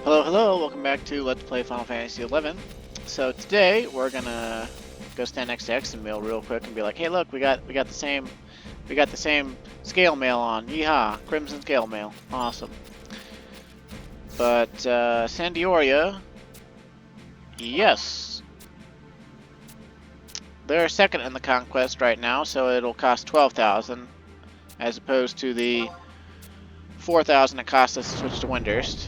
Hello, hello, welcome back to Let's Play Final Fantasy XI. So today we're gonna go stand next to X and mail real quick and be like, hey look, we got the same scale mail on. Yeehaw, Crimson scale mail. Awesome. But Sandioria, yes. They're second in the conquest right now, so it'll cost 12,000 as opposed to the 4,000 it cost us to switch to Windurst.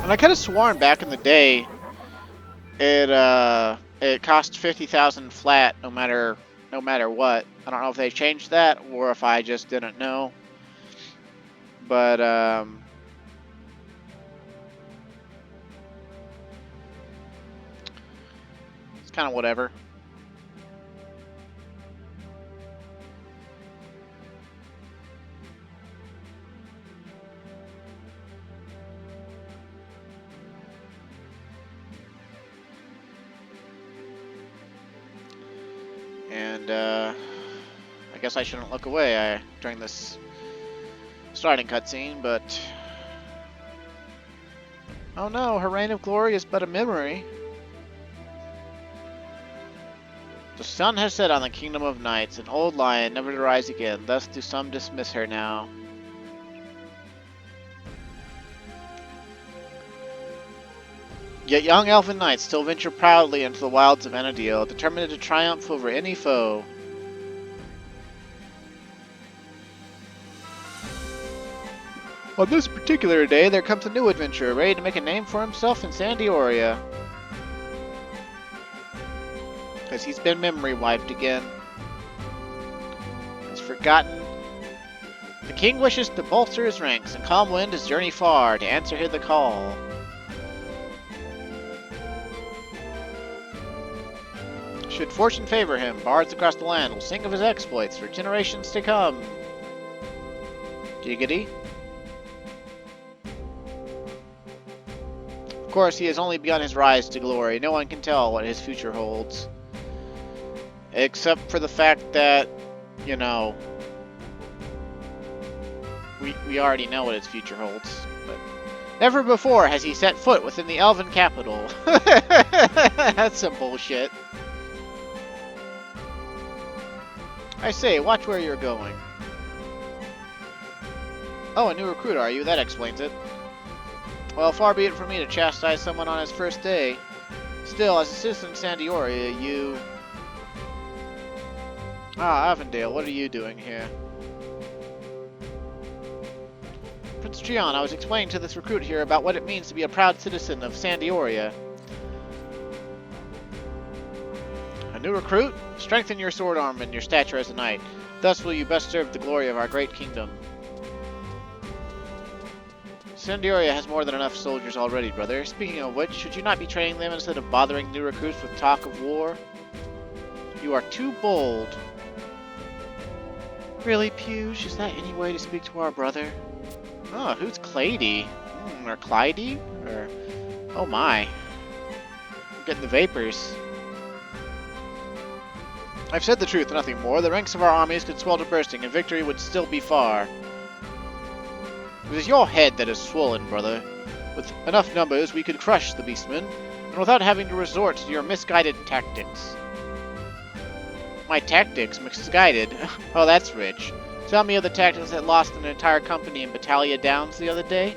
And I could have sworn back in the day it cost 50,000 flat no matter what. I don't know if they changed that or if I just didn't know. But it's kind of whatever. And I guess I shouldn't look away during this starting cutscene, but oh no, her reign of glory is but a memory. The sun has set on the kingdom of knights, an old lion never to rise again, thus do some dismiss her now. Yet young elfin knights still venture proudly into the wilds of Enadiel, determined to triumph over any foe. On this particular day, there comes a new adventurer, ready to make a name for himself in Sandioria. Because he's been memory wiped again. He's forgotten. The king wishes to bolster his ranks, and calm wind his journey far to answer the call. Should fortune favor him, bards across the land will sing of his exploits for generations to come. Giggity. Of course, he has only begun his rise to glory. No one can tell what his future holds. Except for the fact that, you know, we already know what his future holds. But never before has he set foot within the Elven capital. That's some bullshit. I say, watch where you're going. Oh, a new recruit, are you? That explains it. Well, far be it from me to chastise someone on his first day. Still, as a citizen of Sandioria, you... Ah, Avondale, what are you doing here? Prince Trion, I was explaining to this recruit here about what it means to be a proud citizen of Sandioria. A new recruit? Strengthen your sword arm and your stature as a knight. Thus will you best serve the glory of our great kingdom. Sandioria has more than enough soldiers already, brother. Speaking of which, should you not be training them instead of bothering new recruits with talk of war? You are too bold. Really, Pewge? Is that any way to speak to our brother? Oh, who's Clady? Or Clyde? Or... oh my. I'm getting the vapors. I've said the truth, nothing more. The ranks of our armies could swell to bursting, and victory would still be far. It is your head that is swollen, brother. With enough numbers, we could crush the beastmen, and without having to resort to your misguided tactics. My tactics? Misguided? Oh, that's rich. Tell me of the tactics that lost an entire company in Battaglia Downs the other day.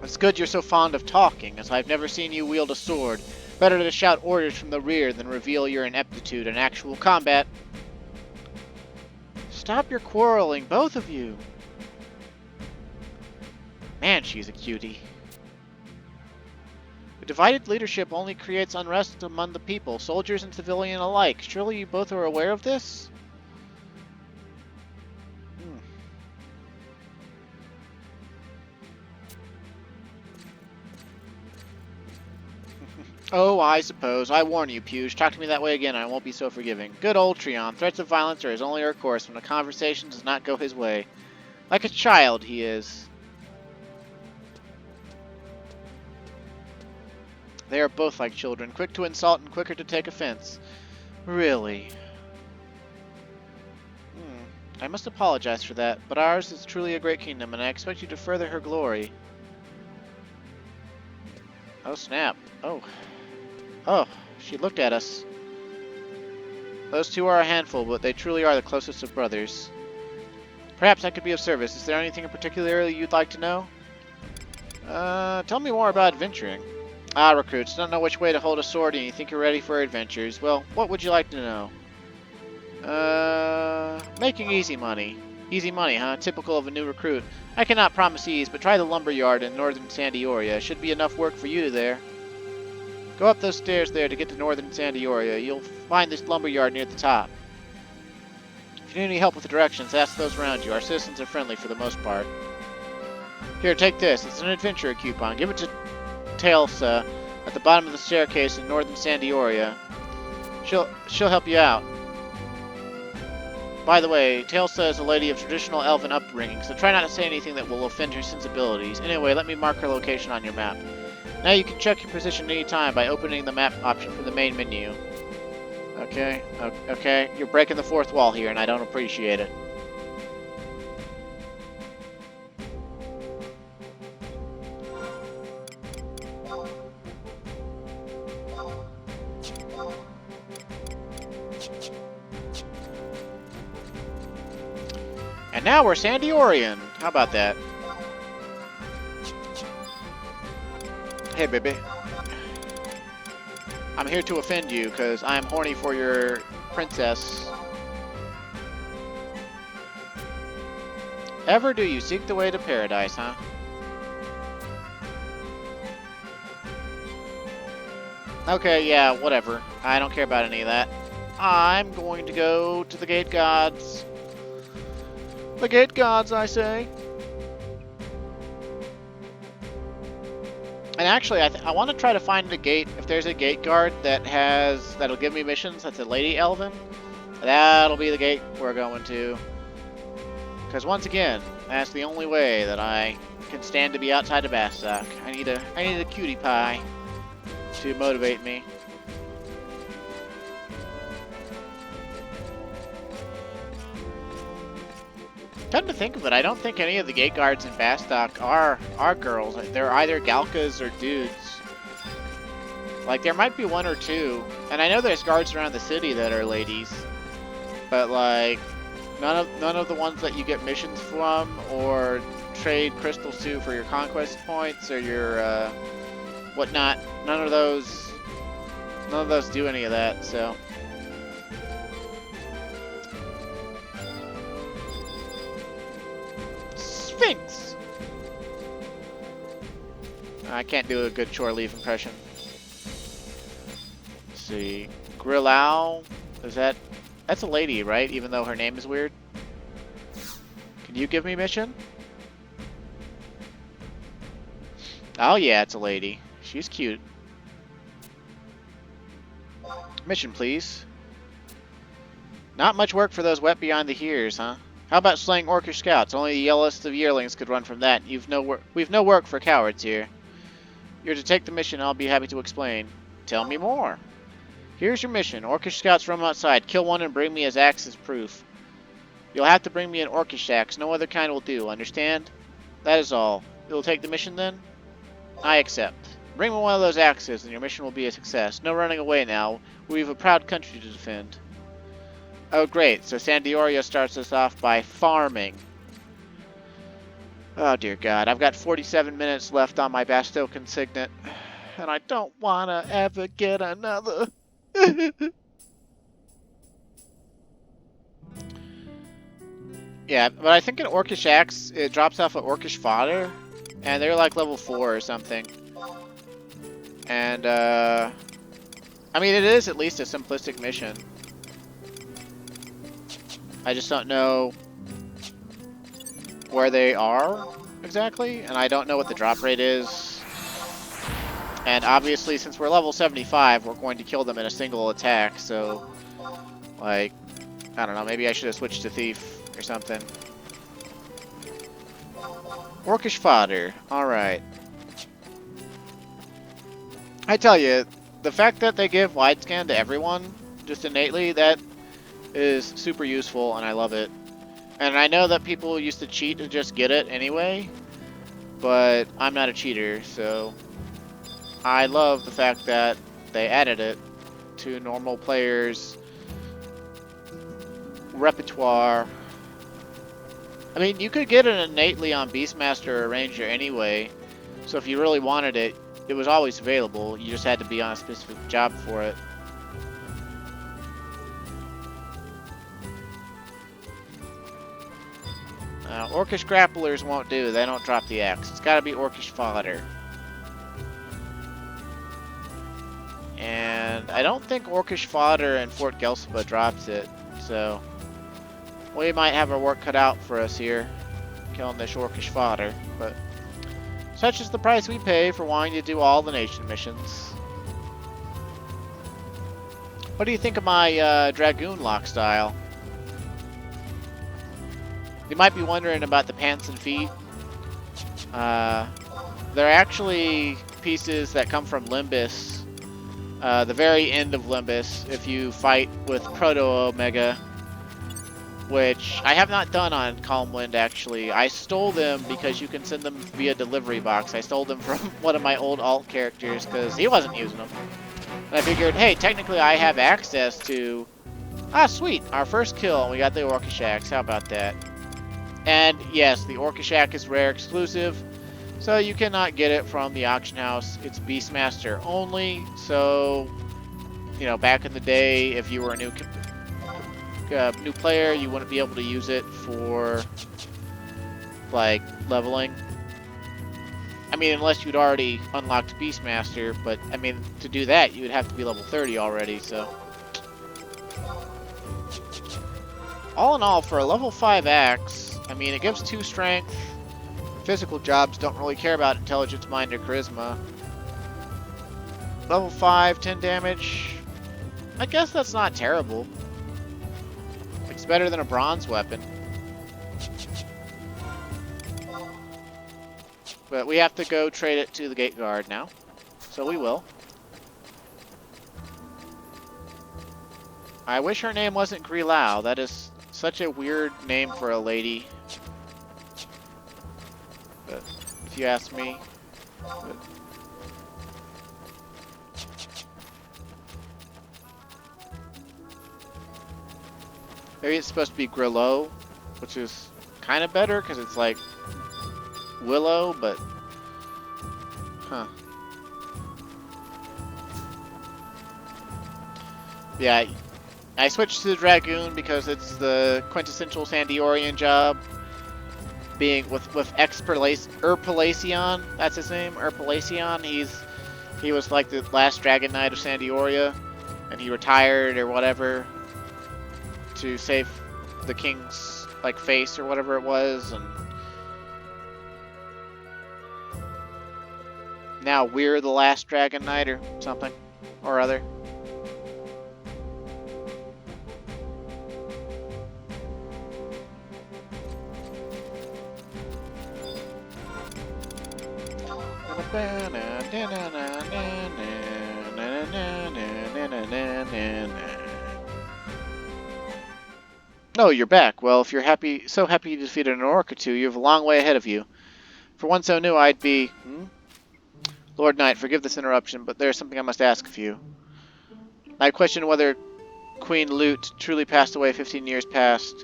It's good you're so fond of talking, as I've never seen you wield a sword. Better to shout orders from the rear than reveal your ineptitude in actual combat. Stop your quarreling, both of you. Man, she's a cutie. A divided leadership only creates unrest among the people, soldiers and civilian alike. Surely you both are aware of this? Oh, I suppose. I warn you, Pewge. Talk to me that way again, and I won't be so forgiving. Good old Trion. Threats of violence are his only recourse when a conversation does not go his way. Like a child, he is. They are both like children, quick to insult and quicker to take offense. Really? I must apologize for that, but ours is truly a great kingdom, and I expect you to further her glory. Oh, snap. Oh. Oh, she looked at us. Those two are a handful, but they truly are the closest of brothers. Perhaps I could be of service. Is there anything in particular you'd like to know? Tell me more about adventuring. Ah, recruits, don't know which way to hold a sword and you think you're ready for adventures. Well, what would you like to know? Making easy money. Easy money, huh? Typical of a new recruit. I cannot promise ease, but try the lumberyard in northern Sandioria. Should be enough work for you there. Go up those stairs there to get to northern Sandioria. You'll find this lumberyard near the top. If you need any help with the directions, ask those around you. Our citizens are friendly for the most part. Here, take this. It's an adventurer coupon. Give it to Talesa at the bottom of the staircase in northern Sandioria. She'll help you out. By the way, Talesa is a lady of traditional elven upbringing, so try not to say anything that will offend her sensibilities. Anyway, let me mark her location on your map. Now you can check your position any time by opening the map option from the main menu. Okay, okay, you're breaking the fourth wall here, and I don't appreciate it. And now we're Sandiorian. How about that? Hey, baby. I'm here to offend you, because I'm horny for your princess. Ever do you seek the way to paradise, huh? Okay, yeah, whatever. I don't care about any of that. I'm going to go to the gate gods. The gate gods, I say. And actually, I want to try to find a gate. If there's a gate guard that'll give me missions, that's a lady elven, that'll be the gate we're going to. Because once again, that's the only way that I can stand to be outside of Bastok. I need a cutie pie to motivate me. Come to think of it, I don't think any of the gate guards in Bastok are girls. They're either Galkas or dudes. Like, there might be one or two. And I know there's guards around the city that are ladies. But, like, none of the ones that you get missions from or trade crystals to for your conquest points or your, whatnot. None of those do any of that, so... Sphinx! I can't do a good shore leave impression. Let's see. Grillau? That's a lady, right? Even though her name is weird. Can you give me mission? Oh yeah, it's a lady. She's cute. Mission, please. Not much work for those wet beyond the ears, huh? How about slaying orcish scouts? Only the yellowest of yearlings could run from that. We've no work for cowards here. You're to take the mission, and I'll be happy to explain. Tell me more. Here's your mission. Orcish scouts roam outside. Kill one and bring me his axe as proof. You'll have to bring me an orcish axe. No other kind will do. Understand? That is all. You'll take the mission then? I accept. Bring me one of those axes, and your mission will be a success. No running away now. We have a proud country to defend. Oh, great. So Sandioria starts us off by farming. Oh, dear God. I've got 47 minutes left on my Basto consignment, and I don't want to ever get another. Yeah, but I think an orcish axe, it drops off an orcish fodder, and they're like level 4 or something. And, I mean, it is at least a simplistic mission. I just don't know where they are exactly, and I don't know what the drop rate is. And obviously, since we're level 75, we're going to kill them in a single attack, so, like, I don't know, maybe I should have switched to Thief or something. Orcish fodder, alright. I tell you, the fact that they give wide scan to everyone, just innately, that is super useful, and I love it. And I know that people used to cheat to just get it anyway, but I'm not a cheater, so I love the fact that they added it to normal players' repertoire. I mean, you could get it innately on Beastmaster or Ranger anyway, so if you really wanted it, it was always available. You just had to be on a specific job for it. Orcish grapplers won't do. They don't drop the axe. It's gotta be Orcish fodder. And I don't think Orcish fodder in Fort Gelsipa drops it, so we might have our work cut out for us here, killing this Orcish fodder, but such is the price we pay for wanting to do all the nation missions. What do you think of my Dragoon lock style? You might be wondering about the pants and feet. They're actually pieces that come from Limbus. The very end of Limbus, if you fight with Proto-Omega, which I have not done on Calm Wind, actually. I stole them because you can send them via delivery box. I stole them from one of my old alt characters because he wasn't using them. And I figured, hey, technically I have access to... Ah, sweet! Our first kill, and we got the Orcish Axe. How about that? And yes, the Orcish Axe is rare exclusive, so you cannot get it from the auction house. It's Beastmaster only, so, you know, back in the day, if you were a new player, you wouldn't be able to use it for, like, leveling. I mean, unless you'd already unlocked Beastmaster, but, I mean, to do that, you would have to be level 30 already, so. All in all, for a level 5 axe, I mean, it gives 2 strength. Physical jobs don't really care about intelligence, mind, or charisma. Level 5, 10 damage. I guess that's not terrible. It's better than a bronze weapon. But we have to go trade it to the gate guard now. So we will. I wish her name wasn't Grilau. That is such a weird name for a lady. But if you ask me. But maybe it's supposed to be Grillo, which is kind of better because it's like Willow, but huh. Yeah, I switched to the Dragoon because it's the quintessential Sandiorian job. Being with Erpalacion, that's his name, Erpalacion. He was like the last Dragon Knight of Sandioria, and he retired or whatever to save the king's like face or whatever it was, and now we're the last Dragon Knight or something or other. No, you're back. Well, if you're so happy you defeated an orc or two, you have a long way ahead of you. For one so new, I'd be... Lord Knight, forgive this interruption, but there's something I must ask of you. I question whether Queen Lute truly passed away 15 years past.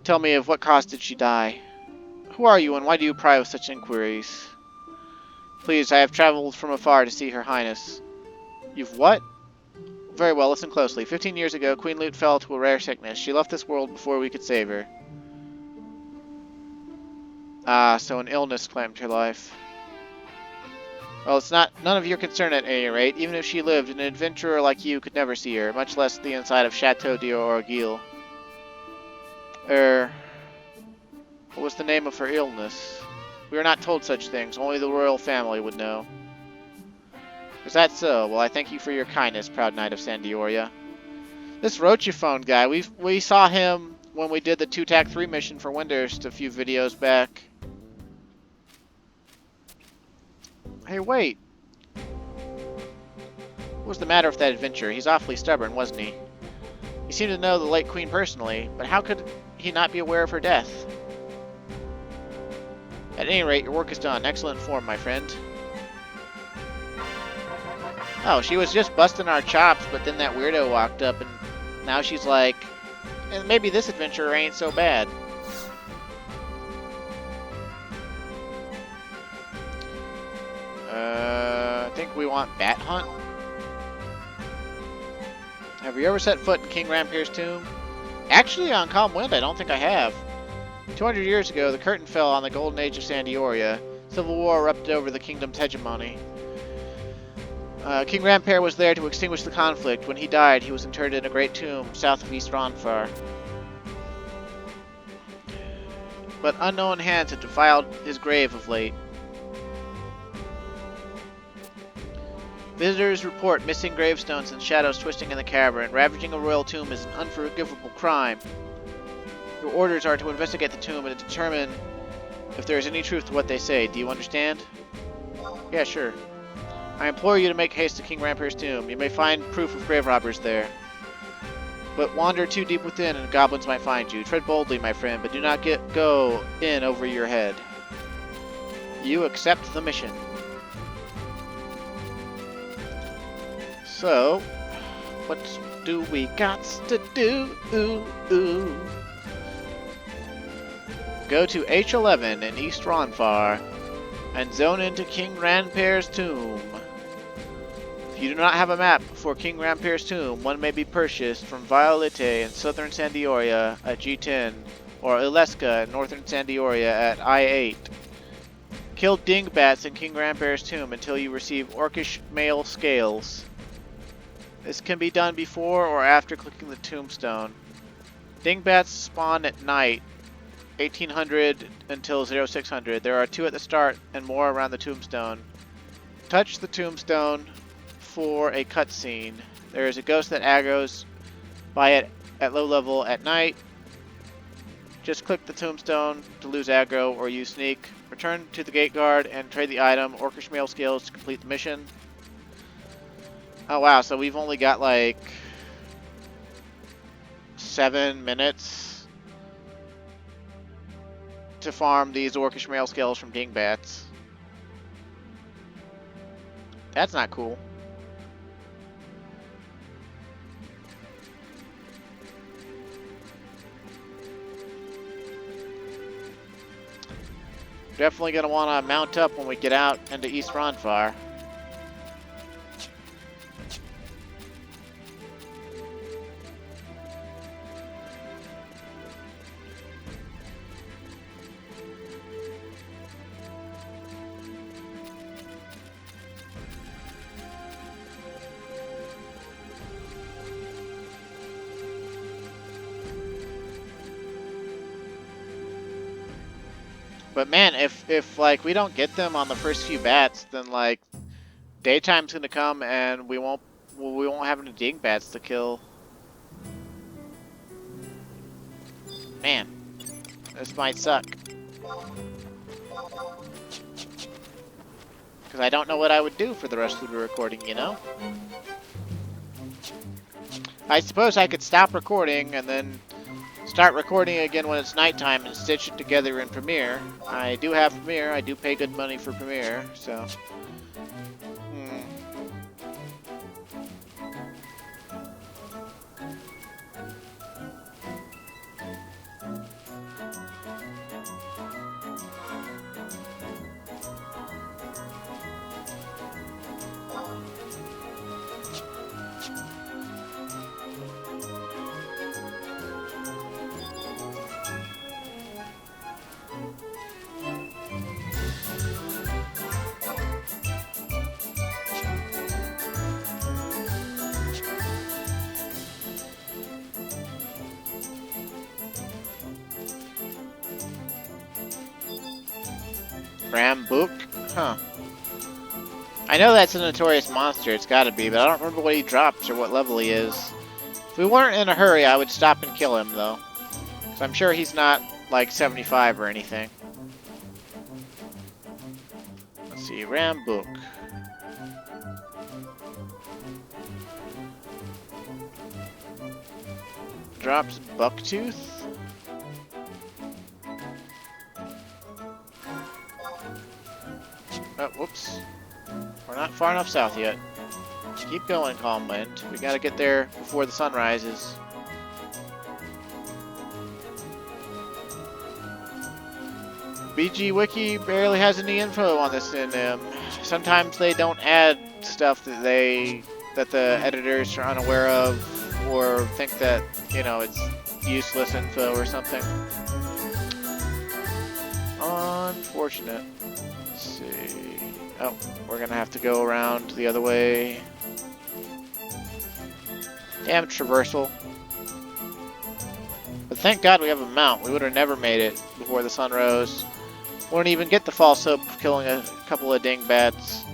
Tell me, of what cause did she die? Who are you, and why do you pry with such inquiries? Please, I have traveled from afar to see Her Highness. You've what? Very well, listen closely. 15 years ago, Queen Lute fell to a rare sickness. She left this world before we could save her. Ah, so an illness claimed her life. Well, it's none of your concern at any rate. Even if she lived, an adventurer like you could never see her, much less the inside of Chateau d'Orgueil. What was the name of her illness? We are not told such things. Only the royal family would know. Is that so? Well, I thank you for your kindness, proud knight of Sandioria. This Rochiphone guy, we saw him when we did the 2-TAC-3 mission for Windurst a few videos back. Hey, wait. What was the matter with that adventurer? He's awfully stubborn, wasn't he? He seemed to know the late queen personally, but how could he not be aware of her death? At any rate, your work is done. Excellent form, my friend. Oh, she was just busting our chops, but then that weirdo walked up, and now she's like, and maybe this adventure ain't so bad. I think we want Bat Hunt. Have you ever set foot in King Rampire's tomb? Actually, on Calm Wind, I don't think I have. 200 years ago, the curtain fell on the golden age of Sandioria. Civil war erupted over the kingdom's hegemony. King Rampire was there to extinguish the conflict. When he died, he was interred in a great tomb south of East Ronfar. But unknown hands had defiled his grave of late. Visitors report missing gravestones and shadows twisting in the cavern. Ravaging a royal tomb is an unforgivable crime. Your orders are to investigate the tomb and to determine if there is any truth to what they say. Do you understand? Yeah, sure. I implore you to make haste to King Rampire's tomb. You may find proof of grave robbers there. But wander too deep within and goblins might find you. Tread boldly, my friend, but do not go in over your head. You accept the mission. So, what do we got to do? Go to H11 in East Ronfar and zone into King Rampire's tomb. If you do not have a map for King Rampire's tomb, one may be purchased from Violete in southern Sandioria at G10 or Ileska in northern Sandioria at I8. Kill dingbats in King Rampire's tomb until you receive orcish male scales. This can be done before or after clicking the tombstone. Dingbats spawn at night, 1800 until 0600. There are 2 at the start and more around the tombstone. Touch the tombstone for a cutscene. There is a ghost that aggroes by it at low level at night. Just click the tombstone to lose aggro or use sneak. Return to the gate guard and trade the item orcish male skills to complete the mission. Oh wow, so we've only got like 7 minutes to farm these orcish male skills from dingbats. That's not cool. Definitely gonna want to mount up when we get out into East Ronfar. But man, if like we don't get them on the first few bats, then like daytime's gonna come and we won't have any dingbats to kill. Man, this might suck. Because I don't know what I would do for the rest of the recording, you know? I suppose I could stop recording and then start recording again when it's nighttime and stitch it together in Premiere. I do have Premiere. I do pay good money for Premiere, so... Rambook? Huh. I know that's a notorious monster, it's gotta be, but I don't remember what he drops or what level he is. If we weren't in a hurry, I would stop and kill him, though. Because I'm sure he's not, like, 75 or anything. Let's see, Rambook. Drops Bucktooth? Oh, whoops. We're not far enough south yet. Keep going, Calm Wind. We gotta get there before the sun rises. BG Wiki barely has any info on this in them. Sometimes they don't add stuff that the editors are unaware of, or think that, you know, it's useless info or something. Unfortunate. Let's see. Oh, we're gonna have to go around the other way. Damn traversal. But thank God we have a mount. We would have never made it before the sun rose. Wouldn't even get the false hope of killing a couple of dingbats.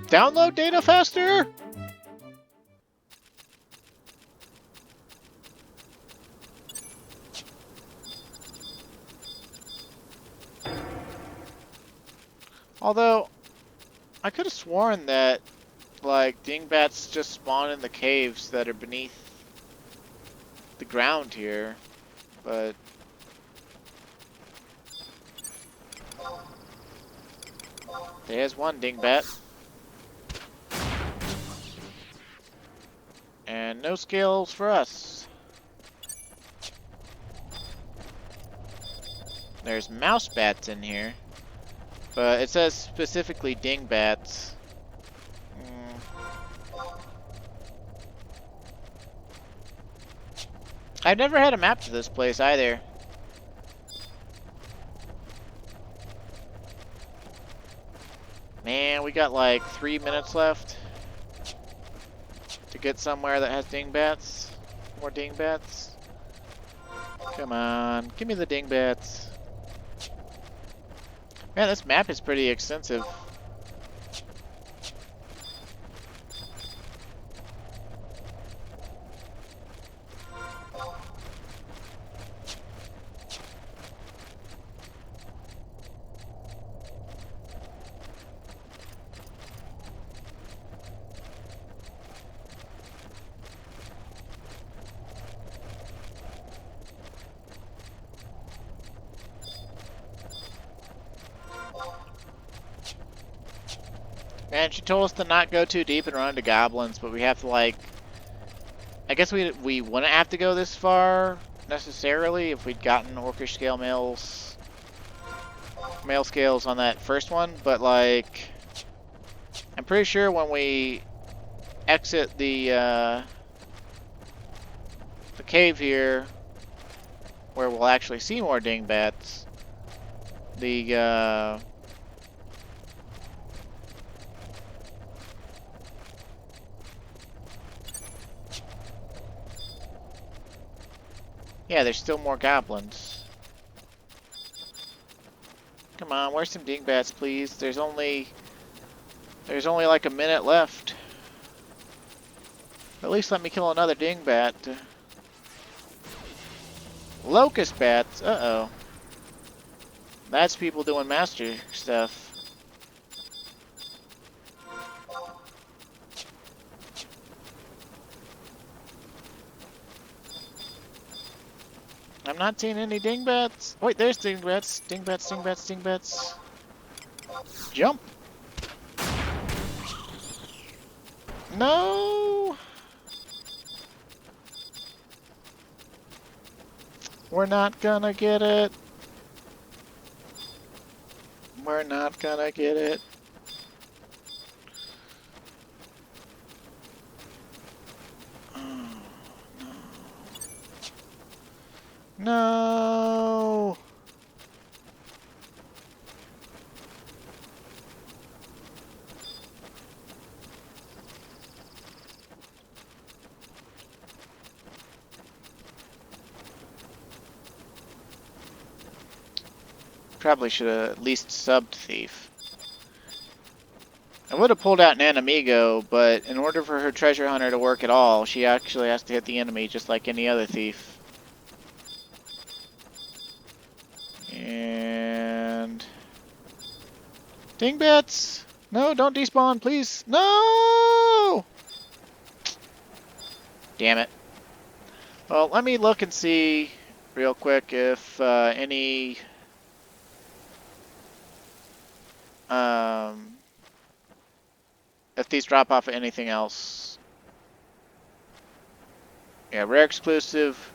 Download data faster! Although, I could have sworn that, like, dingbats just spawn in the caves that are beneath the ground here, but... There's one dingbat. And no skills for us. There's mouse bats in here. But it says specifically dingbats. I've never had a map to this place either. Man, we got like 3 minutes left to get somewhere that has dingbats. More dingbats. Come on, give me the dingbats. Man, this map is pretty extensive. Man, she told us to not go too deep and run into goblins, but we have to, like... I guess we wouldn't have to go this far, necessarily, if we'd gotten orcish scale mail scales on that first one, but, like... I'm pretty sure when we exit the cave here, where we'll actually see more dingbats, the, yeah, there's still more goblins. Come on, where's some dingbats, please? There's only like a minute left. At least let me kill another dingbat. Locust bats. Uh-oh. That's people doing master stuff. I'm not seeing any dingbats. Wait, there's dingbats. Dingbats, dingbats, dingbats. Jump. No. We're not gonna get it. We're not gonna get it. No! Probably should have at least subbed Thief. I would have pulled out an Enemigo, but in order for her treasure hunter to work at all, she actually has to hit the enemy just like any other thief. And... dingbats! No, don't despawn, please! No! Damn it. Well, let me look and see real quick if um, if these drop off of anything else. Yeah, rare exclusive,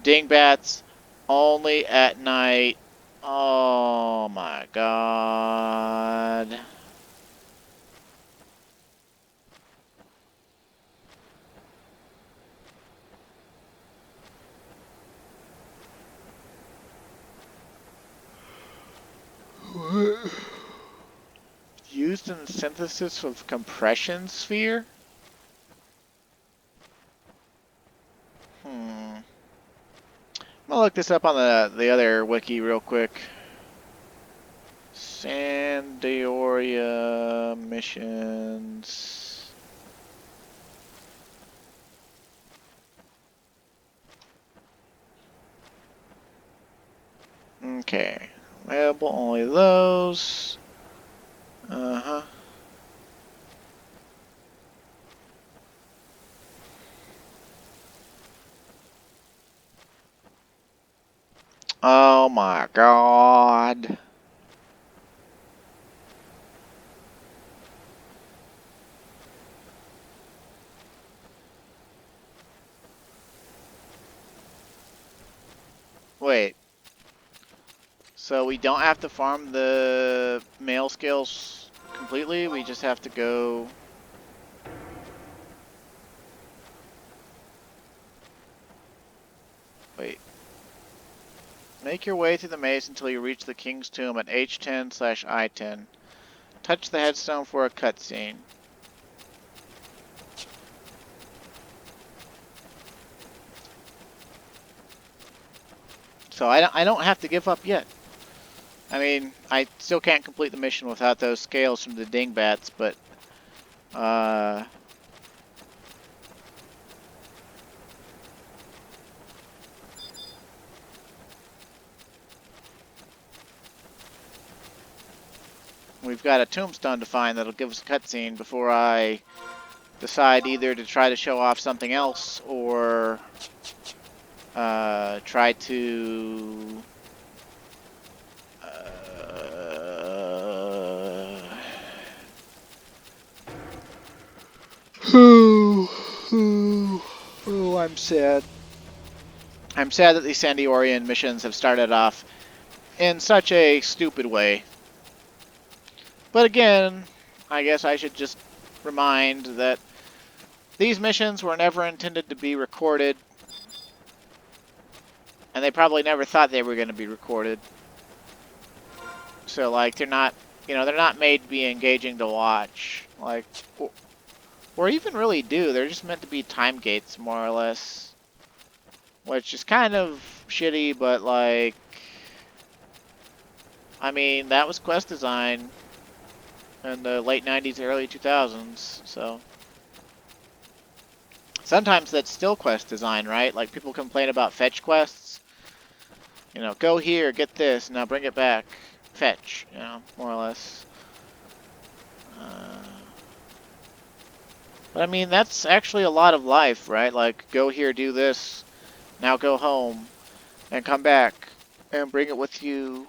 dingbats, only at night. Oh my god. Used in the synthesis of compression sphere? I'm gonna look this up on the other wiki real quick. Sandioria missions. Okay. Available only those. Uh-huh. Oh my god. Wait. So we don't have to farm the male scales completely? We just have to go... Wait. Make your way through the maze until you reach the King's Tomb at H10/I10. Touch the headstone for a cutscene. So I don't have to give up yet. I mean, I still can't complete the mission without those scales from the dingbats, but we've got a tombstone to find that'll give us a cutscene before I decide either to try to show off something else or try to oh, I'm sad. I'm sad that these Sandiorian missions have started off in such a stupid way. But again, I guess I should just remind that these missions were never intended to be recorded, and they probably never thought they were going to be recorded. So, like, they're not, they're not made to be engaging to watch. Like, or even really do. They're just meant to be time gates, more or less. Which is kind of shitty, but, like, I mean, that was quest design in the late 90s, early 2000s, so... Sometimes that's still quest design, right? Like, people complain about fetch quests. Go here, get this, now bring it back. Fetch, more or less. But I mean, that's actually a lot of life, right? Like, go here, do this, now go home, and come back, and bring it with you.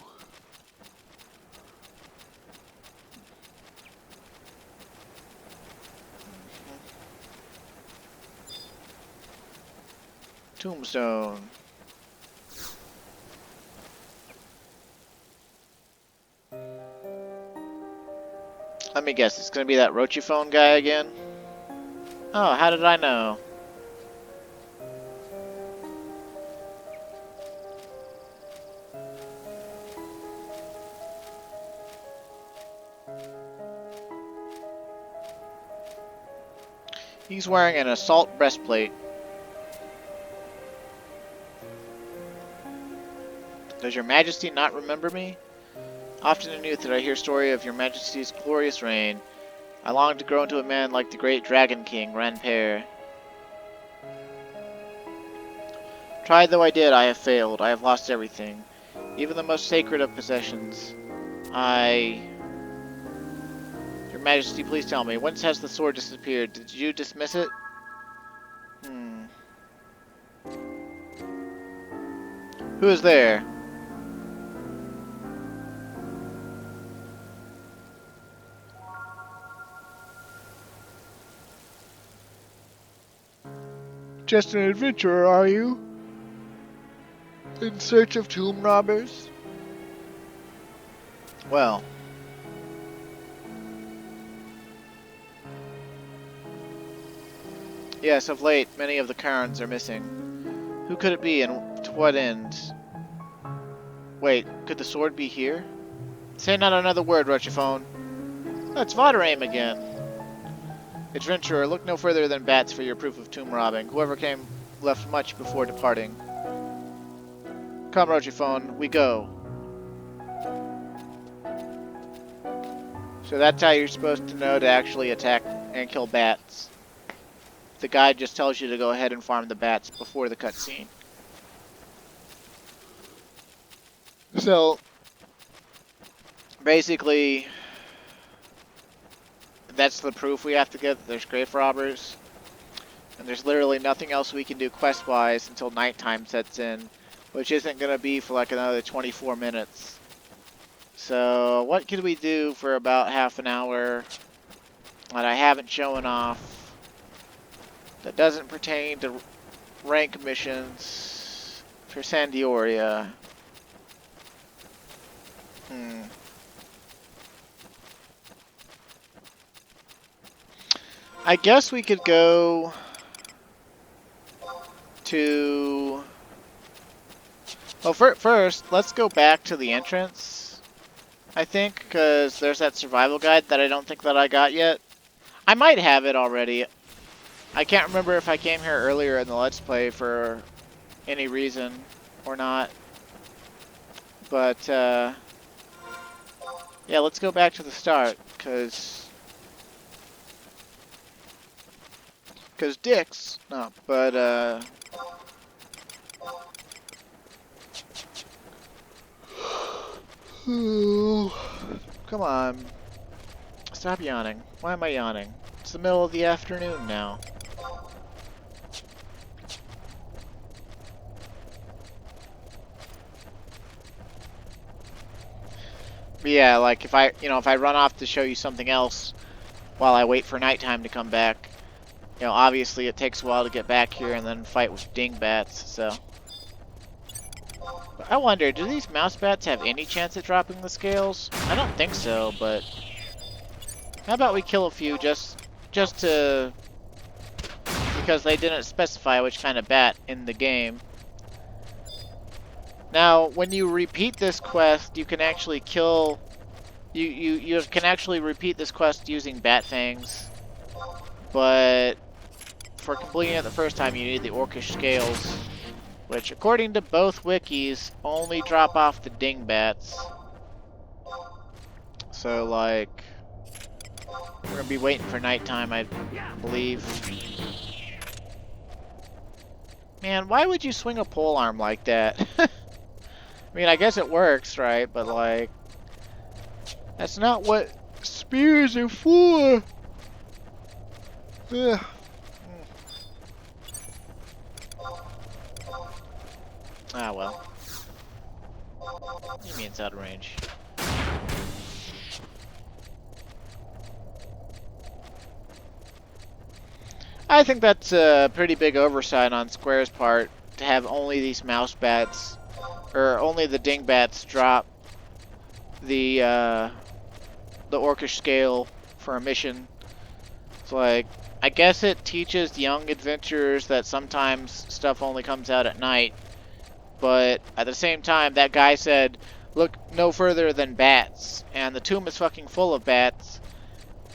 Tombstone. Let me guess, it's gonna be that Rochiphone guy again? Oh, how did I know? He's wearing an assault breastplate. Does your majesty not remember me? Often in youth did I hear story of your majesty's glorious reign. I longed to grow into a man like the great dragon king, Ranper. Tried though I did, I have failed. I have lost everything. Even the most sacred of possessions. Your majesty, please tell me, whence has the sword disappeared? Did you dismiss it? Who is there? Just an adventurer, are you? In search of tomb robbers? Well. Yes, of late, many of the Karns are missing. Who could it be, and to what end? Wait, could the sword be here? Say not another word, Rochiphone. That's Voderaim again. Adventurer, look no further than bats for your proof of tomb robbing. Whoever came left much before departing. Come, Rochiphone, we go. So that's how you're supposed to know to actually attack and kill bats. The guide just tells you to go ahead and farm the bats before the cutscene. So, basically, that's the proof we have to get that there's grave robbers. And there's literally nothing else we can do quest-wise until nighttime sets in, which isn't going to be for like another 24 minutes. So, what could we do for about half an hour that I haven't shown off that doesn't pertain to rank missions for Sandioria? I guess we could go to... Well, first, let's go back to the entrance, I think, because there's that survival guide that I don't think that I got yet. I might have it already. I can't remember if I came here earlier in the Let's Play for any reason or not. But, yeah, let's go back to the start, because dicks. No, but, come on. Stop yawning. Why am I yawning? It's the middle of the afternoon now. But yeah, like if I run off to show you something else while I wait for nighttime to come back, obviously it takes a while to get back here and then fight with dingbats, so. But I wonder, do these mouse bats have any chance at dropping the scales? I don't think so, but how about we kill a few just to, because they didn't specify which kind of bat in the game. Now, when you repeat this quest, you can actually kill... You can actually repeat this quest using bat fangs. But for completing it the first time, you need the orcish scales, which, according to both wikis, only drop off the dingbats. So, like, we're gonna be waiting for nighttime, I believe. Man, why would you swing a polearm like that? I mean, I guess it works, right? But, like, that's not what spears are for. Ugh. Ah, well. You mean it's out of range. I think that's a pretty big oversight on Square's part to have only these mouse bats, or only the dingbats drop the orcish scale for a mission. It's like, I guess it teaches young adventurers that sometimes stuff only comes out at night, but at the same time, that guy said, look no further than bats, and the tomb is fucking full of bats,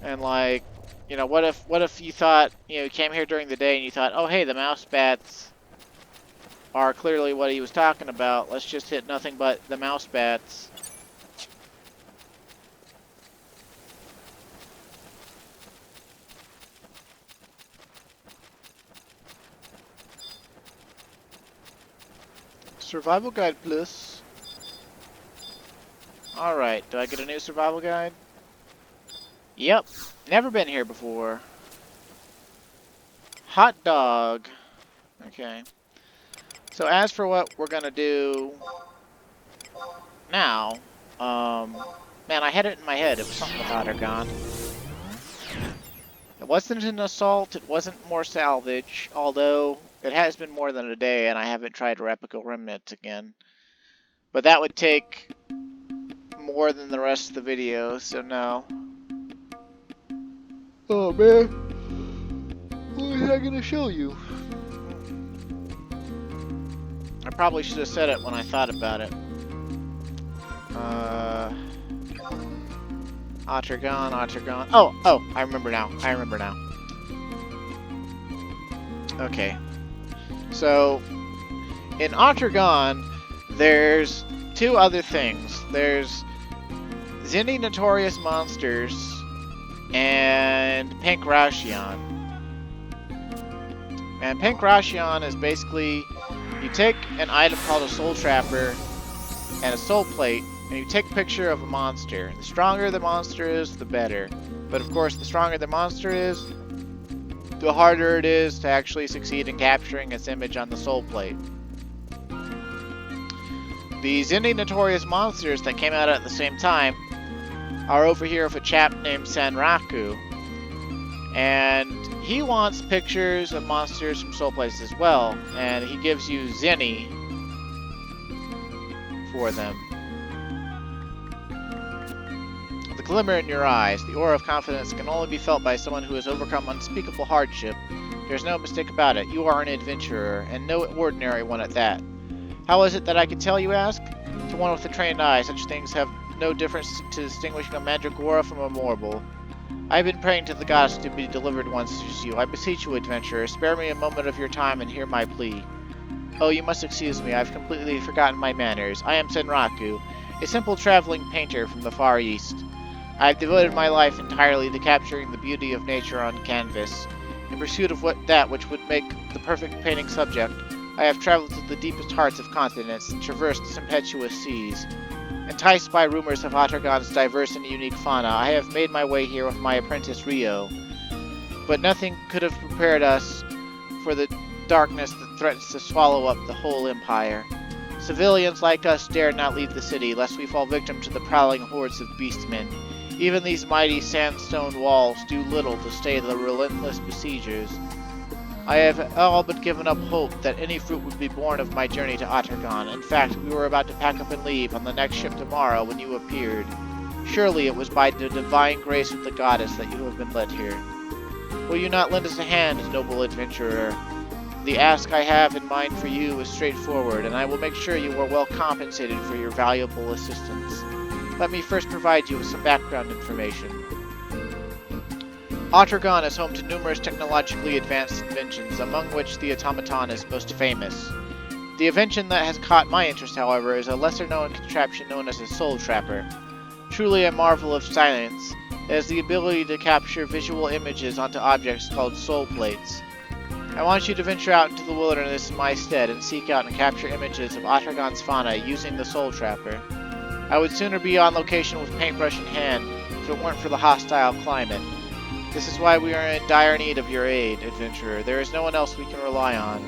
and like, what if you thought, you came here during the day and you thought, oh hey, the mouse bats are clearly what he was talking about, let's just hit nothing but the mouse bats. Survival guide plus. Alright, do I get a new survival guide? Yep, never been here before. Hot dog. Okay. So as for what we're gonna do now, man, I had it in my head. It was something with Ottergon. It wasn't an assault. It wasn't more salvage, although it has been more than a day, and I haven't tried Replica Remnants again. But that would take more than the rest of the video, so no. Oh man, what was I gonna show you? I probably should have said it when I thought about it. Ottergon. Oh, I remember now. Okay. So, in Ottergon, there's two other things. There's Zinni Notorious Monsters and Pankration. And Pankration is basically, you take an item called a Soul Trapper and a Soul Plate, and you take a picture of a monster. The stronger the monster is, the better. But of course, the stronger the monster is, the harder it is to actually succeed in capturing its image on the Soul Plate. The Zinni Notorious Monsters that came out at the same time are over here with a chap named Sanraku. And he wants pictures of monsters from Soul Plates as well, and he gives you Zinni for them. The glimmer in your eyes, the aura of confidence can only be felt by someone who has overcome unspeakable hardship. There's no mistake about it. You are an adventurer, and no ordinary one at that. How is it that I can tell, you ask? To one with a trained eye, such things have no difference to distinguishing a magic aura from a mortal. I have been praying to the goddess to be delivered one such as you. I beseech you, adventurer, spare me a moment of your time and hear my plea. Oh, you must excuse me, I've completely forgotten my manners. I am Senraku, a simple traveling painter from the Far East. I have devoted my life entirely to capturing the beauty of nature on canvas. In pursuit of that which would make the perfect painting subject, I have traveled to the deepest hearts of continents and traversed tempestuous seas. Enticed by rumors of Ottergon's diverse and unique fauna, I have made my way here with my apprentice Rio. But nothing could have prepared us for the darkness that threatens to swallow up the whole empire. Civilians like us dare not leave the city, lest we fall victim to the prowling hordes of beastmen. Even these mighty sandstone walls do little to stay the relentless besiegers. I have all but given up hope that any fruit would be born of my journey to Ottergon. In fact, we were about to pack up and leave on the next ship tomorrow when you appeared. Surely it was by the divine grace of the goddess that you have been led here. Will you not lend us a hand, noble adventurer? The ask I have in mind for you is straightforward, and I will make sure you are well compensated for your valuable assistance. Let me first provide you with some background information. Ottergon is home to numerous technologically advanced inventions, among which the automaton is most famous. The invention that has caught my interest, however, is a lesser-known contraption known as a Soul Trapper. Truly a marvel of science, it has the ability to capture visual images onto objects called Soul Plates. I want you to venture out into the wilderness in my stead and seek out and capture images of Ottergon's fauna using the Soul Trapper. I would sooner be on location with paintbrush in hand if it weren't for the hostile climate. This is why we are in dire need of your aid, adventurer. There is no one else we can rely on.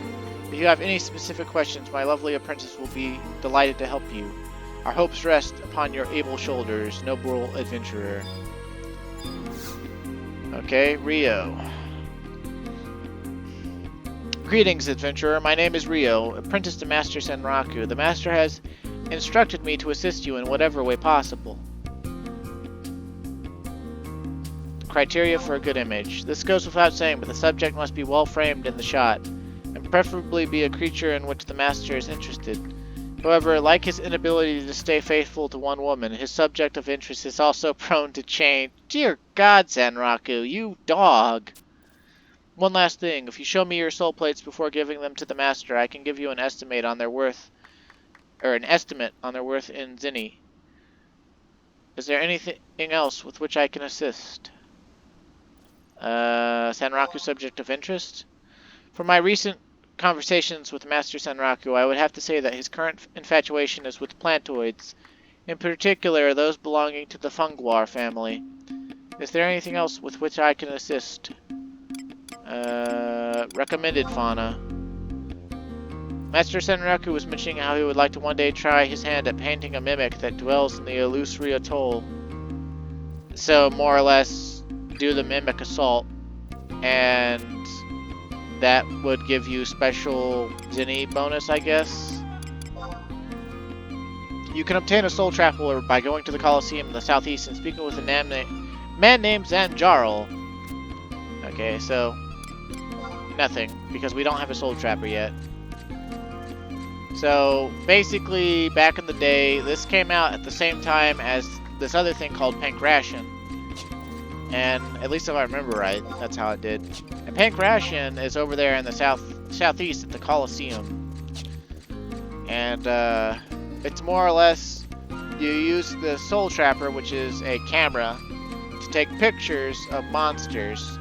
If you have any specific questions, my lovely apprentice will be delighted to help you. Our hopes rest upon your able shoulders, noble adventurer. Okay, Rio. Greetings, adventurer. My name is Rio, apprentice to Master Senraku. The Master has instructed me to assist you in whatever way possible. Criteria for a good image. This goes without saying, but the subject must be well framed in the shot, and preferably be a creature in which the Master is interested. However, like his inability to stay faithful to one woman, his subject of interest is also prone to change. Dear God, Sanraku, you dog! One last thing, if you show me your soul plates before giving them to the Master, I can give you an estimate on their worth, in Zinni. Is there anything else with which I can assist? Sanraku subject of interest? From my recent conversations with Master Sanraku, I would have to say that his current infatuation is with plantoids, in particular those belonging to the Funguar family. Is there anything else with which I can assist? Recommended fauna. Master Senraku was mentioning how he would like to one day try his hand at painting a mimic that dwells in the illusory atoll. So, more or less, do the mimic assault, and that would give you special Zinni bonus, I guess. You can obtain a soul traveler by going to the Colosseum in the southeast and speaking with a man named Zanjarl. Okay, so nothing, because we don't have a soul trapper yet. So basically, back in the day, this came out at the same time as this other thing called Pankration. And at least if I remember right, that's how it did. And Pankration is over there in the southeast at the Colosseum. And it's more or less, you use the Soul Trapper, which is a camera, to take pictures of monsters.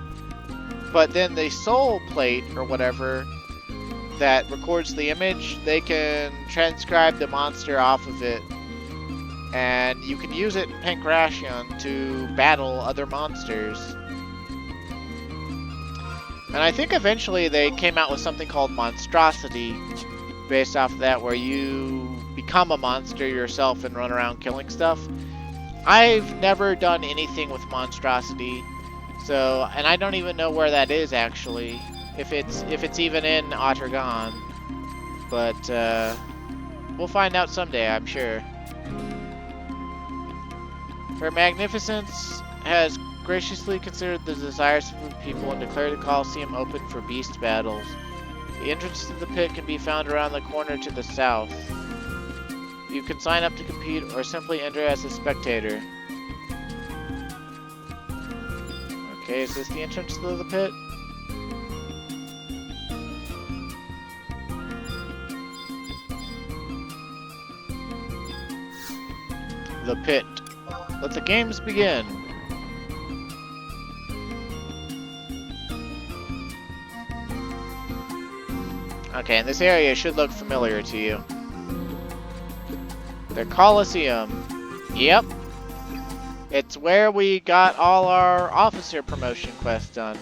But then the Soul Plate, or whatever, that records the image, they can transcribe the monster off of it. And you can use it in Pankration to battle other monsters. And I think eventually they came out with something called Monstrosity, based off of that, where you become a monster yourself and run around killing stuff. I've never done anything with Monstrosity, so, and I don't even know where that is actually, if it's even in Ottergon, but we'll find out someday, I'm sure. Her Magnificence has graciously considered the desires of the people and declared the Colosseum open for beast battles. The entrance to the pit can be found around the corner to the south. You can sign up to compete or simply enter as a spectator. Okay, is this the entrance to the pit? The pit. Let the games begin. Okay, and this area should look familiar to you. The Colosseum. Yep. It's where we got all our officer promotion quests done.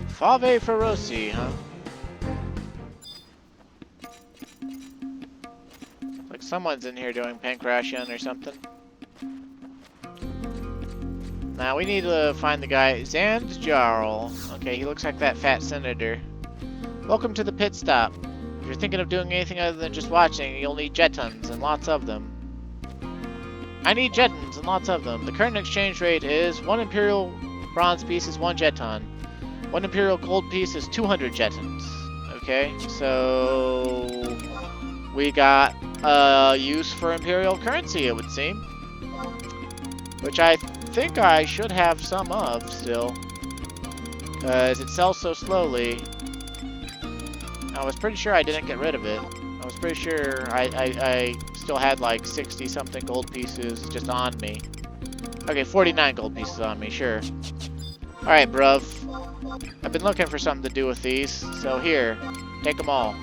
Fave Feroci, huh? Like someone's in here doing Pankration or something. Now we need to find the guy, Zanjarl. Okay, he looks like that fat senator. Welcome to the pit stop. If you're thinking of doing anything other than just watching, you'll need jetons and lots of them. I need jetons and lots of them. The current exchange rate is 1 Imperial bronze piece is 1 jeton. 1 Imperial gold piece is 200 jetons. Okay, so we got use for Imperial currency, it would seem. Which I think I should have some of still. Because it sells so slowly. I was pretty sure I didn't get rid of it. I was pretty sure I still had like 60 something gold pieces just on me. Okay, 49 gold pieces on me, sure. Alright, bruv. I've been looking for something to do with these, so here, take them all.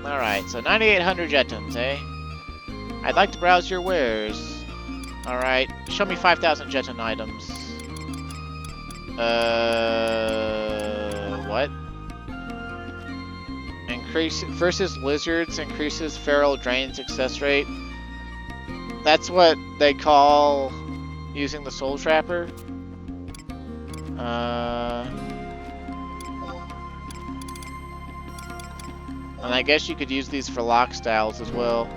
Alright, so 9,800 jetons, eh? I'd like to browse your wares. Alright, show me 5,000 jeton items. What? Increase versus lizards, increases feral drain success rate. That's what they call using the Soul Trapper. And I guess you could use these for lock styles as well.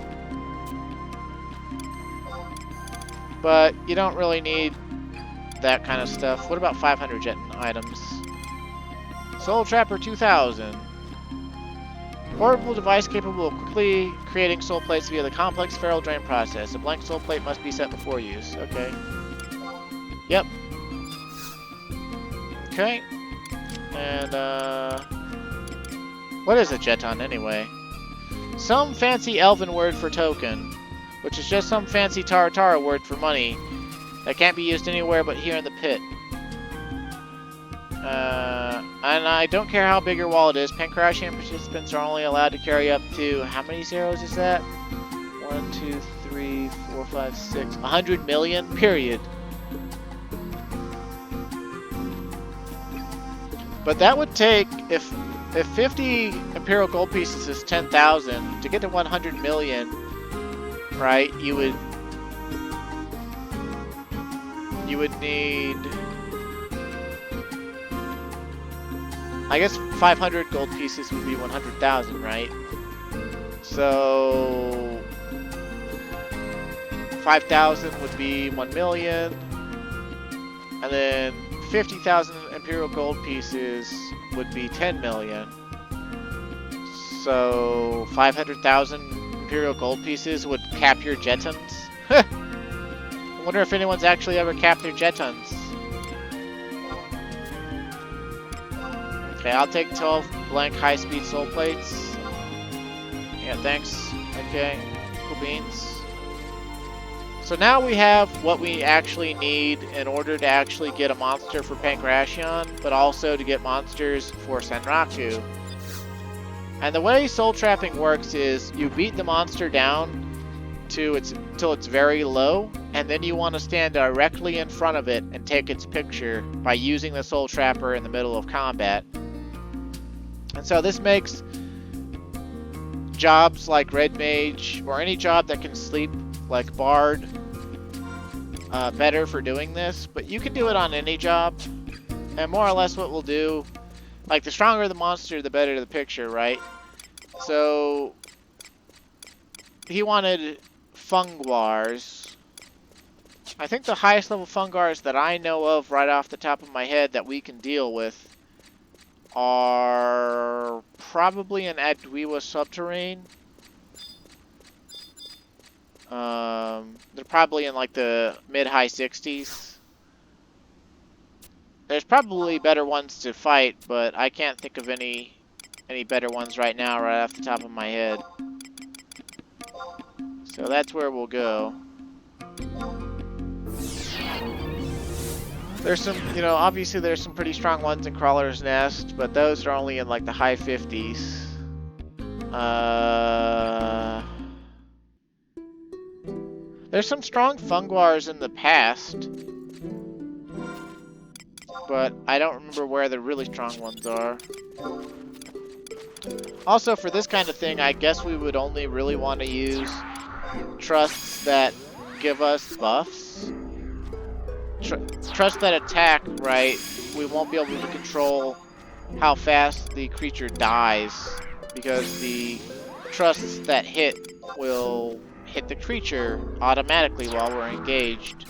But you don't really need that kind of stuff. What about 500 jeton items? Soul Trapper 2000. Portable device capable of quickly creating soul plates via the complex feral drain process. A blank soul plate must be set before use. Okay. Yep. Okay. And, what is a jeton anyway? Some fancy elven word for token, which is just some fancy Taratara word for money that can't be used anywhere but here in the pit. And I don't care how big your wallet is, Pankration participants are only allowed to carry up to, how many zeros is that? 1, 2, 3, 4, 5, 6, 100 million, period. But that would take, if 50 Imperial gold pieces is 10,000, to get to 100 million, right, you would need, I guess 500 gold pieces would be 100,000, right? So 5,000 would be 1 million, and then 50,000 Imperial gold pieces would be 10 million. So 500,000 Imperial gold pieces would cap your jetons. I wonder if anyone's actually ever capped their jetons. Okay, I'll take 12 blank high-speed soul plates. Yeah, thanks. Okay, cool beans. So now we have what we actually need in order to actually get a monster for Pancration, but also to get monsters for Senraku. And the way soul trapping works is you beat the monster down till it's very low, and then you want to stand directly in front of it and take its picture by using the soul trapper in the middle of combat. And so this makes jobs like Red Mage, or any job that can sleep like Bard, better for doing this, but you can do it on any job. And more or less what we'll do, like the stronger the monster, the better the picture, right? So he wanted Fungwars. I think the highest level Fungwars that I know of right off the top of my head that we can deal with are probably in Adwiwa Subterrane. They're probably in like the mid-high 60s. There's probably better ones to fight, but I can't think of any better ones right now, right off the top of my head. So that's where we'll go. There's some, you know, obviously there's some pretty strong ones in Crawler's Nest, but those are only in like the high 50s. There's some strong Fungwars in the past, but I don't remember where the really strong ones are. Also, for this kind of thing, I guess we would only really want to use trusts that give us buffs. Trusts that attack, right, we won't be able to control how fast the creature dies, because the trusts that hit will hit the creature automatically while we're engaged.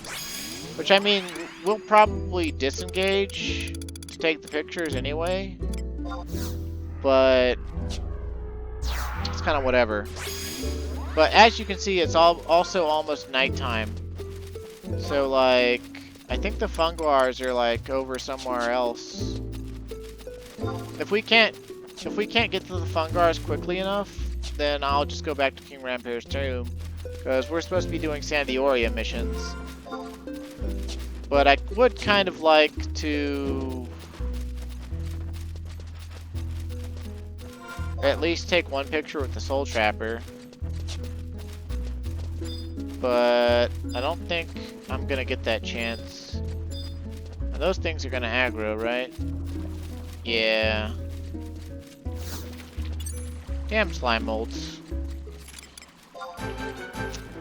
Which, I mean, we'll probably disengage to take the pictures anyway, but it's kind of whatever. But as you can see, it's also almost nighttime. So, like, I think the Fungwars are, like, over somewhere else. If we can't get to the Fungwars quickly enough, then I'll just go back to King Rampire's tomb, because we're supposed to be doing Sandioria missions. But I would kind of like to at least take one picture with the Soul Trapper. But I don't think I'm gonna get that chance. And those things are gonna aggro, right? Yeah. Damn slime molds.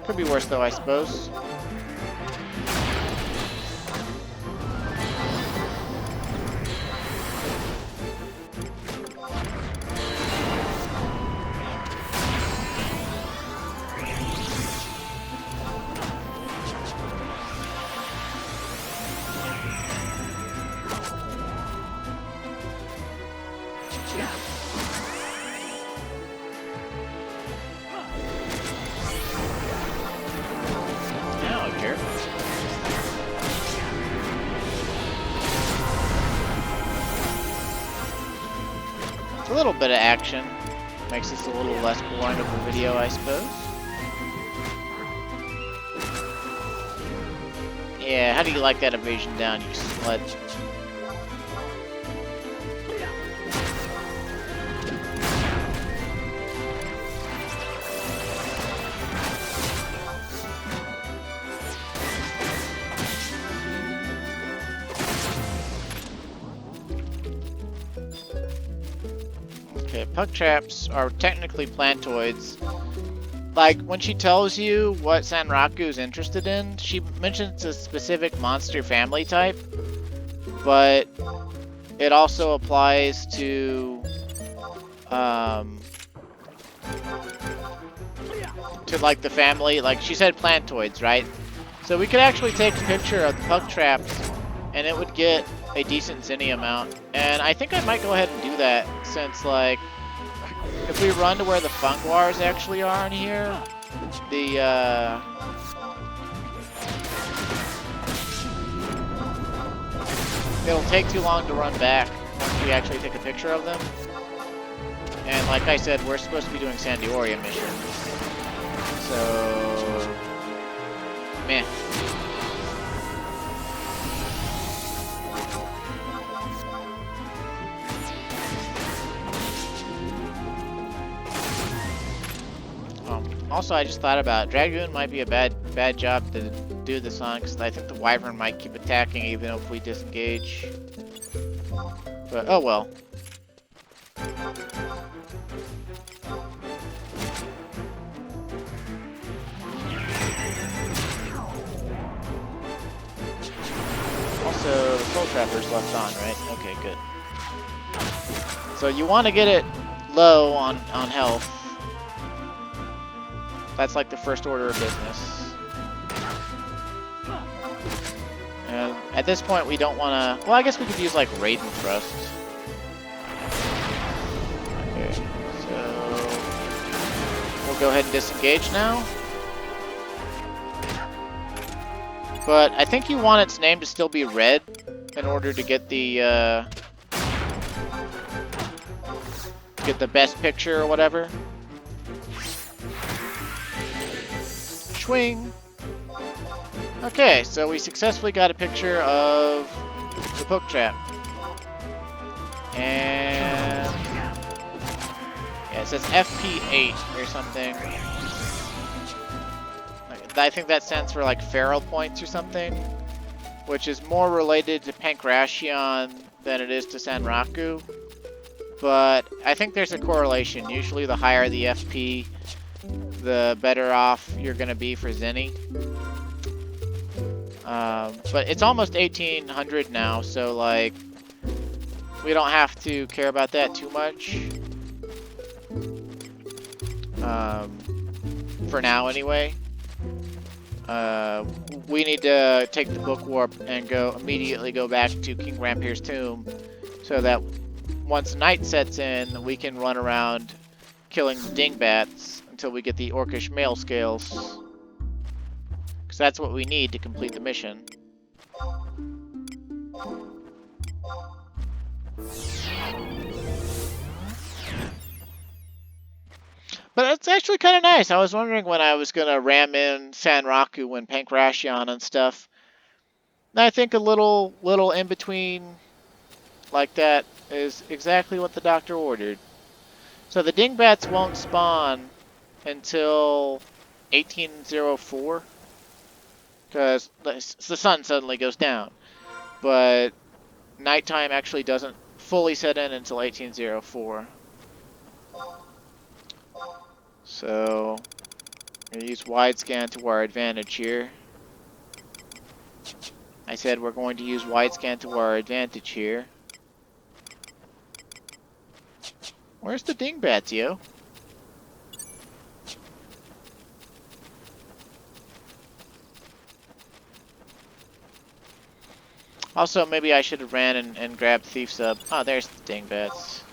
Could be worse though, I suppose. A little bit of action makes this a little less boring of a video, I suppose. Yeah, how do you like that evasion down, you slut? Okay, pug traps are technically plantoids. Like, when she tells you what Sanraku is interested in, she mentions a specific monster family type, but it also applies to like the family. Like, she said plantoids, right? So we could actually take a picture of the pug traps, and it would get a decent zinni amount. And I think I might go ahead and do that, since, like, if we run to where the Fungwars actually are in here, it'll take too long to run back once we actually take a picture of them. And like I said, we're supposed to be doing Sandioria missions. So... meh. Also, I just thought about Dragoon might be a bad job to do this on, because I think the Wyvern might keep attacking even if we disengage. But oh well. Also, the Soul Trapper's left on, right? Okay, good. So you want to get it low on health. That's like the first order of business. And at this point, we don't want to... Well, I guess we could use, like, Raiden Thrust. Okay, so... we'll go ahead and disengage now. But I think you want its name to still be red in order to get the best picture or whatever. Swing. Okay, so we successfully got a picture of the pug trap. And yeah, it says FP8 or something. I think that stands for like feral points or something, which is more related to Pancration than it is to Sanraku. But I think there's a correlation. Usually the higher the FP, the better off you're going to be for zinni. But it's almost 1800 now, so like we don't have to care about that too much. For now anyway. We need to take the book warp and immediately go back to King Rampier's tomb, so that once night sets in, we can run around killing dingbats until we get the orcish male scales. Because that's what we need to complete the mission. But it's actually kind of nice. I was wondering when I was going to ram in Sanraku and Pancration and stuff. And I think a little in between like that is exactly what the doctor ordered. So the dingbats won't spawn until 1804. Because the sun suddenly goes down. But nighttime actually doesn't fully set in until 1804. So, we're going to use wide scan to our advantage here. I said we're going to use wide scan to our advantage here. Where's the dingbats, yo? Also, maybe I should have ran and grabbed Thief Sub. Oh, there's the dingbats.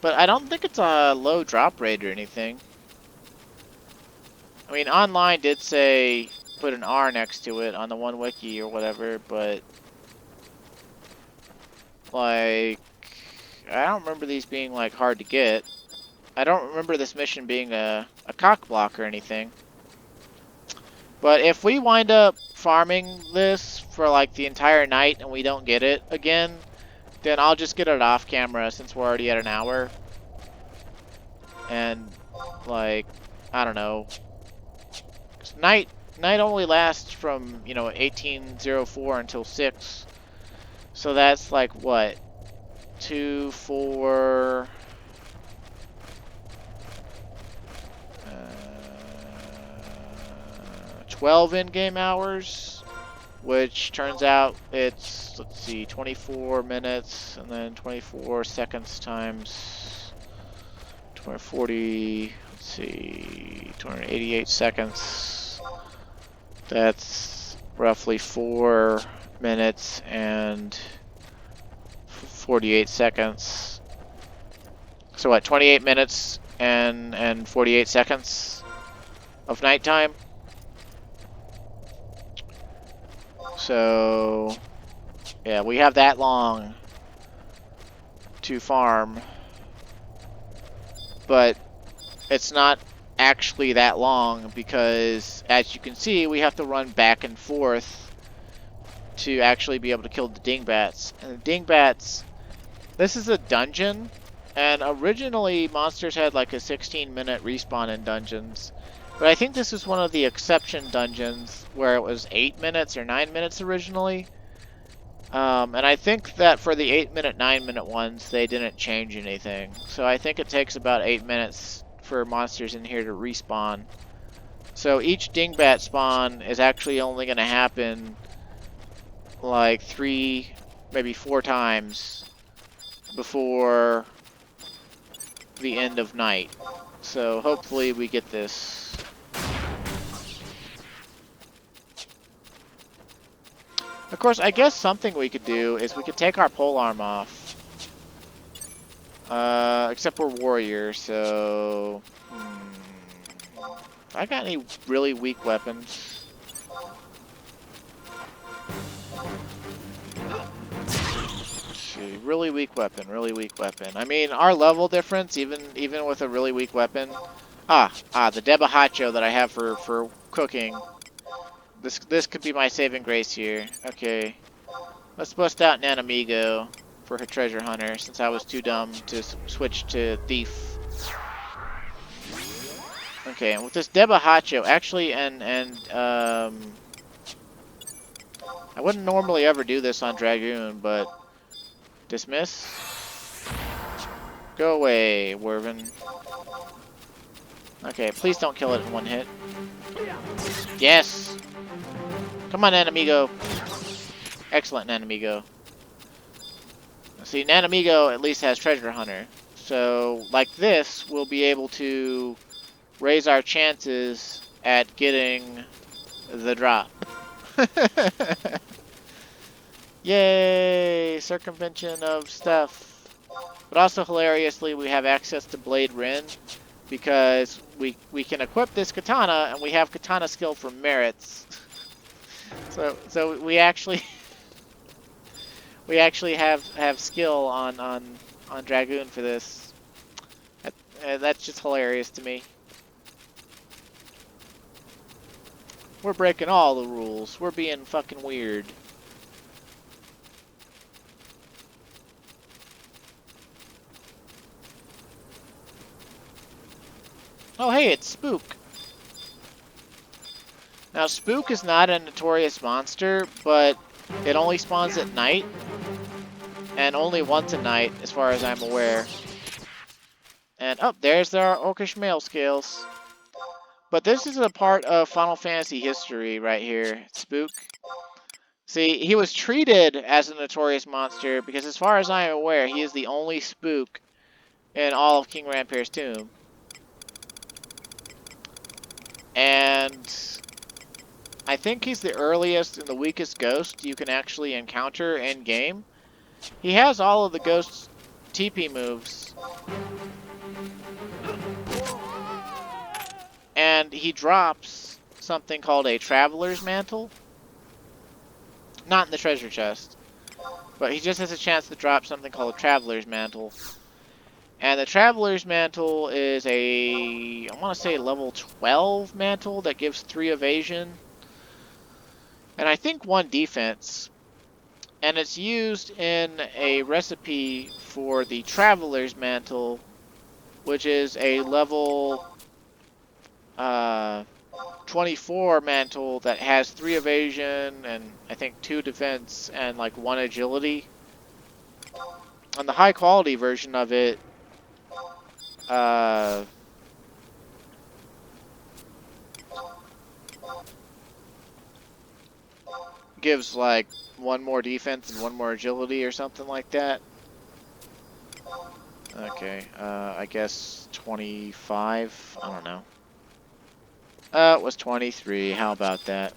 But I don't think it's a low drop rate or anything. I mean, online did say put an R next to it on the one wiki or whatever, but like, I don't remember these being like hard to get. I don't remember this mission being a cock block or anything. But if we wind up farming this for like the entire night and we don't get it again, then I'll just get it off camera since we're already at an hour. And, like, I don't know. 'Cause night night only lasts from, you know, 1804 until 6. So that's like what? 2, 4, 12 in-game hours, which turns out it's, let's see, 24 minutes and then 24 seconds times 240, let's see, 288 seconds. That's roughly 4 minutes and 48 seconds. So what, 28 minutes and 48 seconds of nighttime? So, yeah, we have that long to farm, but it's not actually that long because, as you can see, we have to run back and forth to actually be able to kill the dingbats. And the dingbats, this is a dungeon, and originally monsters had like a 16-minute respawn in dungeons. But I think this is one of the exception dungeons where it was 8 minutes or 9 minutes originally. And I think that for the 8-minute, 9-minute ones, they didn't change anything. So I think it takes about 8 minutes for monsters in here to respawn. So each dingbat spawn is actually only going to happen like 3, maybe 4 times before the end of night. So hopefully we get this. Of course, I guess something we could do is we could take our polearm off. Except we're warriors, so... I got any really weak weapons? Let's see, really weak weapon, really weak weapon. I mean, our level difference, even with a really weak weapon... the debahacho that I have for cooking. This could be my saving grace here. Okay. Let's bust out an amigo for her treasure hunter, since I was too dumb to switch to thief. Okay, and with this debahacho, actually, I wouldn't normally ever do this on Dragoon, but dismiss. Go away, Wervin. Okay, please don't kill it in one hit. Yes! Come on, Nanamigo. Excellent, Nanamigo. See, Nanamigo at least has Treasure Hunter. So, like this, we'll be able to raise our chances at getting the drop. Yay! Circumvention of stuff. But also, hilariously, we have access to Blade Rin, because we can equip this katana, and we have katana skill for merits. So we actually have skill on Dragoon for this. That's just hilarious to me. We're breaking all the rules. We're being fucking weird. Oh hey, it's Spook. Now, Spook is not a notorious monster, but it only spawns at night. And only once a night, as far as I'm aware. And, oh, there's our Orcish Mail Scales. But this is a part of Final Fantasy history right here, Spook. See, he was treated as a notorious monster because, as far as I am aware, he is the only Spook in all of King Rampar's tomb. And I think he's the earliest and the weakest ghost you can actually encounter in-game. He has all of the ghost's TP moves. And he drops something called a Traveler's Mantle. Not in the treasure chest. But he just has a chance to drop something called a Traveler's Mantle. And the Traveler's Mantle is a, I want to say, level 12 mantle that gives 3 evasion. And I think 1 defense. And it's used in a recipe for the Traveler's Mantle, which is a level 24 mantle that has 3 evasion and I think 2 defense and like 1 agility. On the high quality version of it, gives like 1 more defense and 1 more agility or something like that. Okay, I guess 25, I don't know. It was 23, how about that?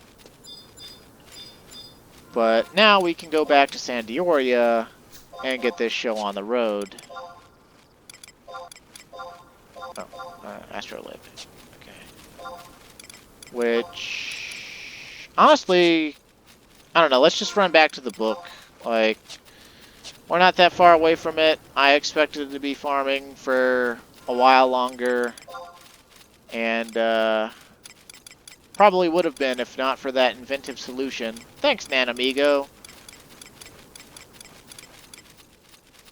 But now we can go back to San Dioria and get this show on the road. Oh, Astrolib. Okay. Which, honestly, I don't know, let's just run back to the book. Like, we're not that far away from it. I expected to be farming for a while longer. And, probably would have been if not for that inventive solution. Thanks, Nanamigo.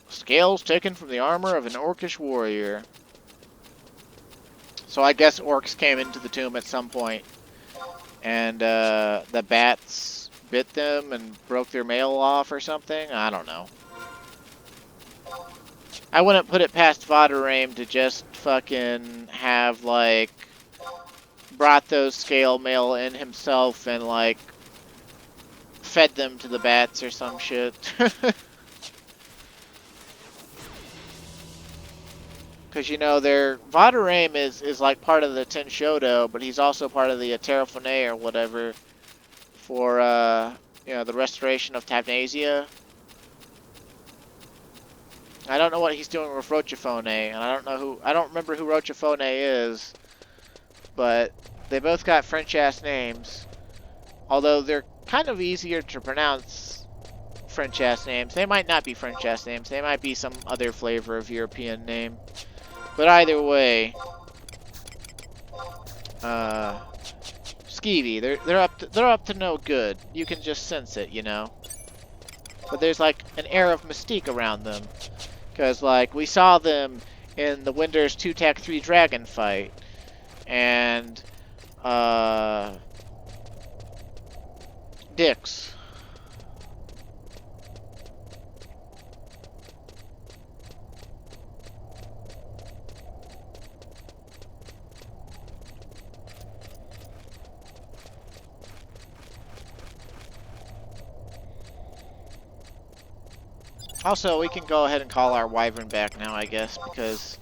Scales taken from the armor of an orcish warrior. So I guess orcs came into the tomb at some point. And, the bats bit them and broke their mail off or something? I don't know. I wouldn't put it past Vodaraim to just fucking have, like, brought those scale mail in himself and, like, fed them to the bats or some shit. Because, you know, Vodaraim is like part of the Tenshodo, but he's also part of the Terraphone or whatever for, you know, the restoration of Tabnasia. I don't know what he's doing with Rochafone, and I don't remember who Rochafone is, but they both got French-ass names. Although they're kind of easier to pronounce French-ass names. They might not be French-ass names. They might be some other flavor of European name. But either way, skeevy. They're up to no good. You can just sense it, you know. But there's like an air of mystique around them, because like we saw them in the Windurst 2-Tac-3 dragon fight, and dicks. Also, we can go ahead and call our wyvern back now, I guess, because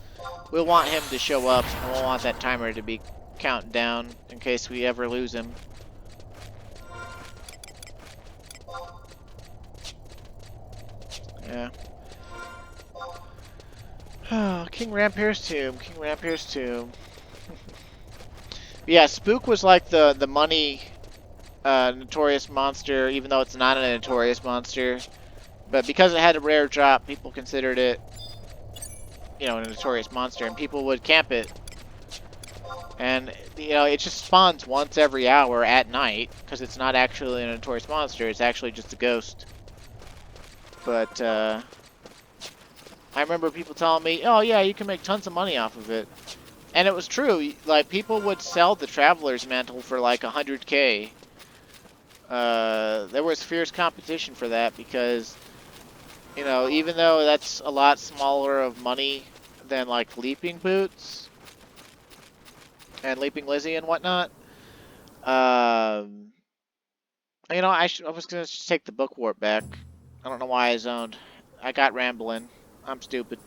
we'll want him to show up, and we'll want that timer to be counting down in case we ever lose him. Yeah. Oh, King Rampier's tomb. King Rampier's tomb. Yeah, Spook was like the money notorious monster, even though it's not a notorious monster. But because it had a rare drop, people considered it, you know, a notorious monster, and people would camp it. And, you know, it just spawns once every hour at night, because it's not actually a notorious monster, it's actually just a ghost. But, I remember people telling me, oh yeah, you can make tons of money off of it. And it was true, like, people would sell the Traveler's Mantle for like 100K. There was fierce competition for that, because, you know, even though that's a lot smaller of money than, like, Leaping Boots and Leaping Lizzie and whatnot, you know, I was going to take the book warp back. I don't know why I zoned. I got rambling. I'm stupid.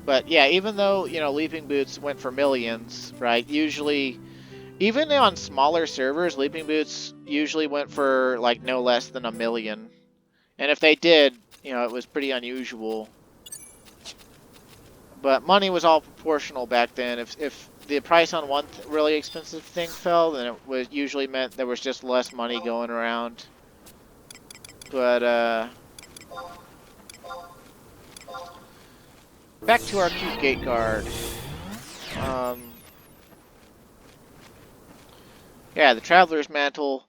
But, yeah, even though, you know, Leaping Boots went for millions, right, usually, even on smaller servers, Leaping Boots usually went for, like, no less than $1 million. And if they did, you know, it was pretty unusual. But money was all proportional back then. If the price on one really expensive thing fell, then it was usually meant there was just less money going around. But, back to our cute gate guard. Yeah, the Traveler's Mantle.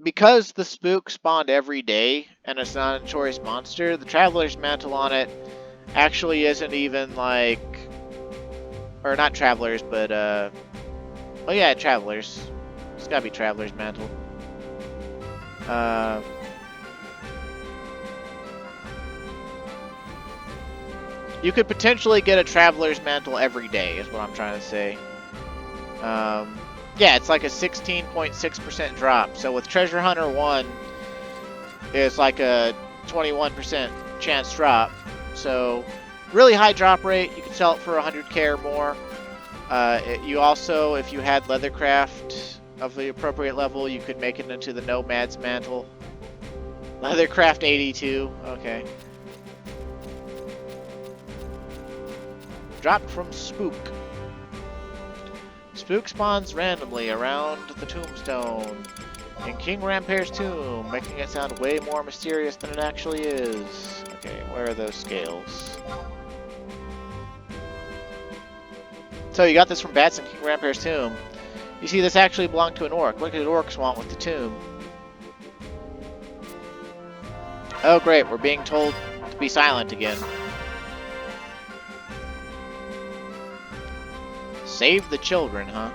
Because the Spook spawned every day, and it's not a notorious monster, the Traveler's Mantle on it actually isn't even, like... Or not Travelers, but, Oh yeah, Travelers. It's gotta be Traveler's Mantle. You could potentially get a Traveler's Mantle every day, is what I'm trying to say. Yeah, it's like a 16.6% drop. So with Treasure Hunter 1, it's like a 21% chance drop. So really high drop rate. You can sell it for 100k or more. You also, if you had Leathercraft of the appropriate level, you could make it into the Nomad's Mantle. Leathercraft 82. Okay. Dropped from Spook. Spook spawns randomly around the tombstone in King Rampere's tomb, making it sound way more mysterious than it actually is. Okay, where are those scales? So you got this from Bats in King Rampere's tomb. You see, this actually belonged to an orc. What did orcs want with the tomb? Oh great, we're being told to be silent again. Save the children, huh?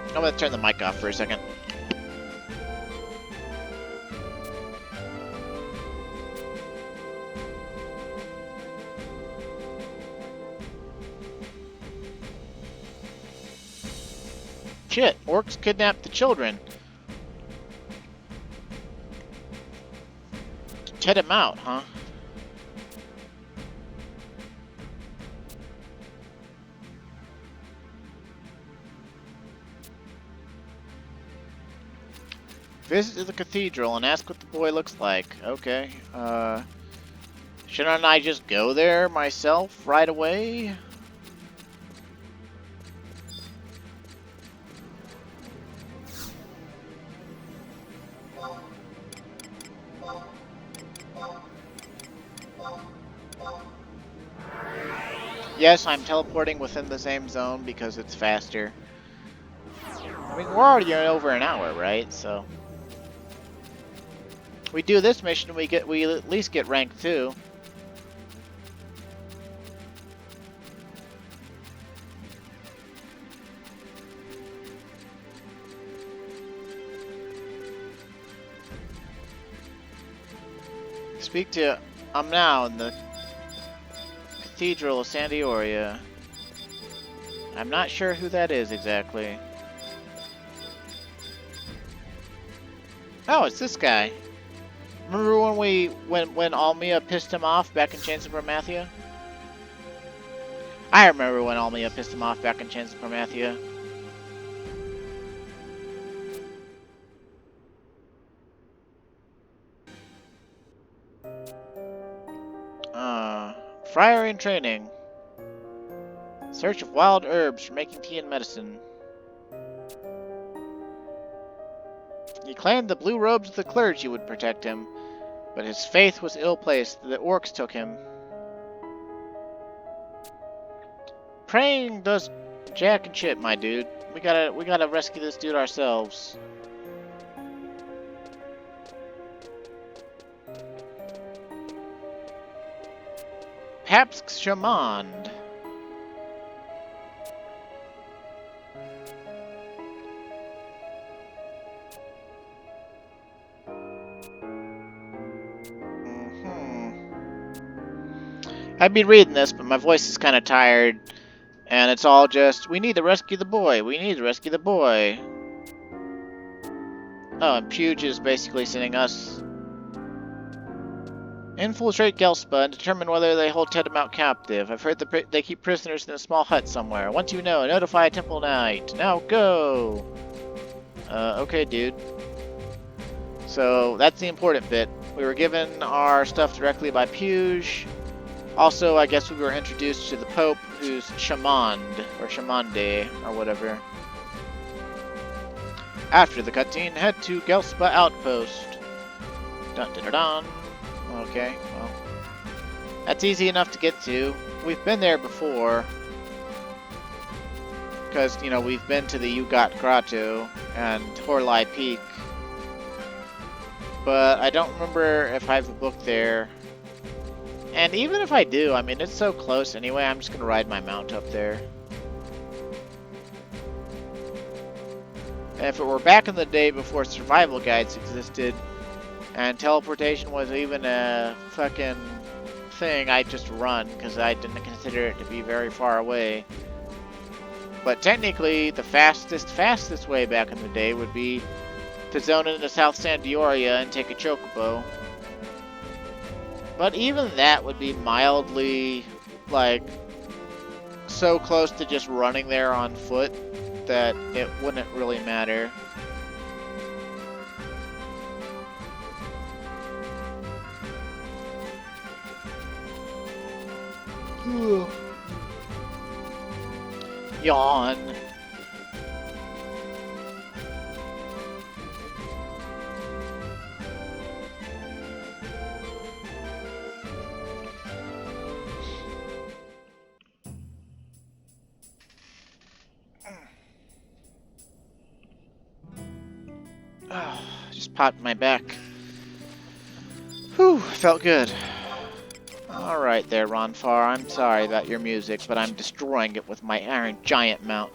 I'm gonna turn the mic off for a second. Shit, orcs kidnapped the children. Ted him out, huh? Visit the cathedral and ask what the boy looks like. Okay, shouldn't I just go there myself right away? Yes, I'm teleporting within the same zone because it's faster. I mean, we're already over an hour, right? So we do this mission, we at least get rank 2. Speak to I'm now in the Cathedral of Sandioria. I'm not sure who that is exactly. Oh, it's this guy. Remember when Almia pissed him off back in Chains of Promathia? I remember when Almia pissed him off back in Chains of Promathia. Friar in training. Search of wild herbs for making tea and medicine. He claimed the blue robes of the clergy would protect him, but his faith was ill-placed. The orcs took him. Praying does jack and shit, my dude. We gotta rescue this dude ourselves. Papsk Shaman. I'd be reading this, but my voice is kind of tired. And it's all just, we need to rescue the boy. We need to rescue the boy. Oh, and Puge is basically sending us. Infiltrate Gelspa and determine whether they hold Tedamount captive. I've heard they keep prisoners in a small hut somewhere. Once you know, notify a Temple Knight. Now go! Okay, dude. So, that's the important bit. We were given our stuff directly by Puge. Also, I guess we were introduced to the Pope, who's Shamand, or Shamande, or whatever. After the cutscene, head to Gelspa Outpost. Dun dun dun dun. Okay, well. That's easy enough to get to. We've been there before. Because, you know, we've been to the Ugat Grotto and Horlai Peak. But I don't remember if I have a book there. And even if I do, I mean, it's so close anyway, I'm just going to ride my mount up there. And if it were back in the day before survival guides existed, and teleportation was even a fucking thing, I'd just run, because I didn't consider it to be very far away. But technically, the fastest way back in the day would be to zone into South San Dioria and take a chocobo. But even that would be mildly, like, so close to just running there on foot that it wouldn't really matter. Yawn. Just popped my back. Whew, felt good. Alright there, Ronfar. I'm sorry about your music, but I'm destroying it with my Iron Giant mount.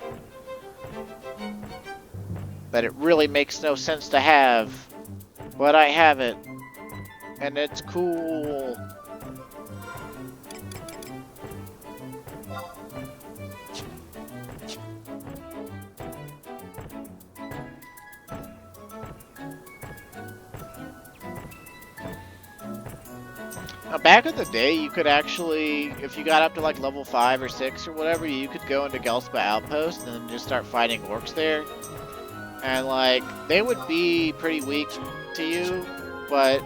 But it really makes no sense to have. But I have it. And it's cool. Now, back in the day, you could actually, if you got up to like level 5 or 6 or whatever, you could go into Gelspa Outpost and then just start fighting orcs there. And like, they would be pretty weak to you, but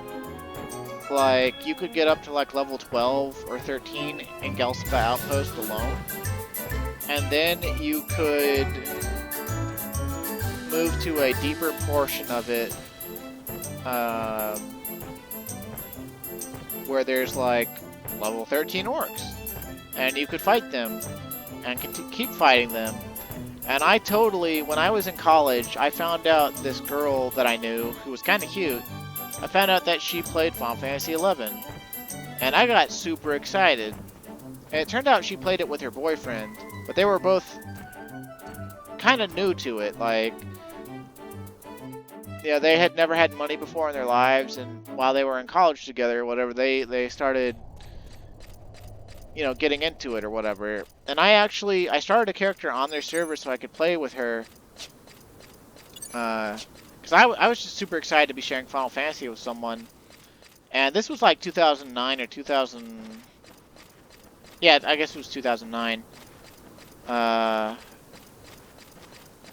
like, you could get up to like level 12 or 13 in Gelspa Outpost alone. And then you could move to a deeper portion of it, where there's like level 13 orcs, and you could fight them and keep fighting them. And I totally, when I was in college, I found out this girl that I knew who was kind of cute. I found out that she played Final Fantasy XI, and I got super excited. And it turned out she played it with her boyfriend, but they were both kind of new to it. Like, yeah, they had never had money before in their lives, and while they were in college together or whatever, they started, you know, getting into it or whatever. And I started a character on their server so I could play with her. Because I was just super excited to be sharing Final Fantasy with someone. And this was like 2009 or 2000... Yeah, I guess it was 2009.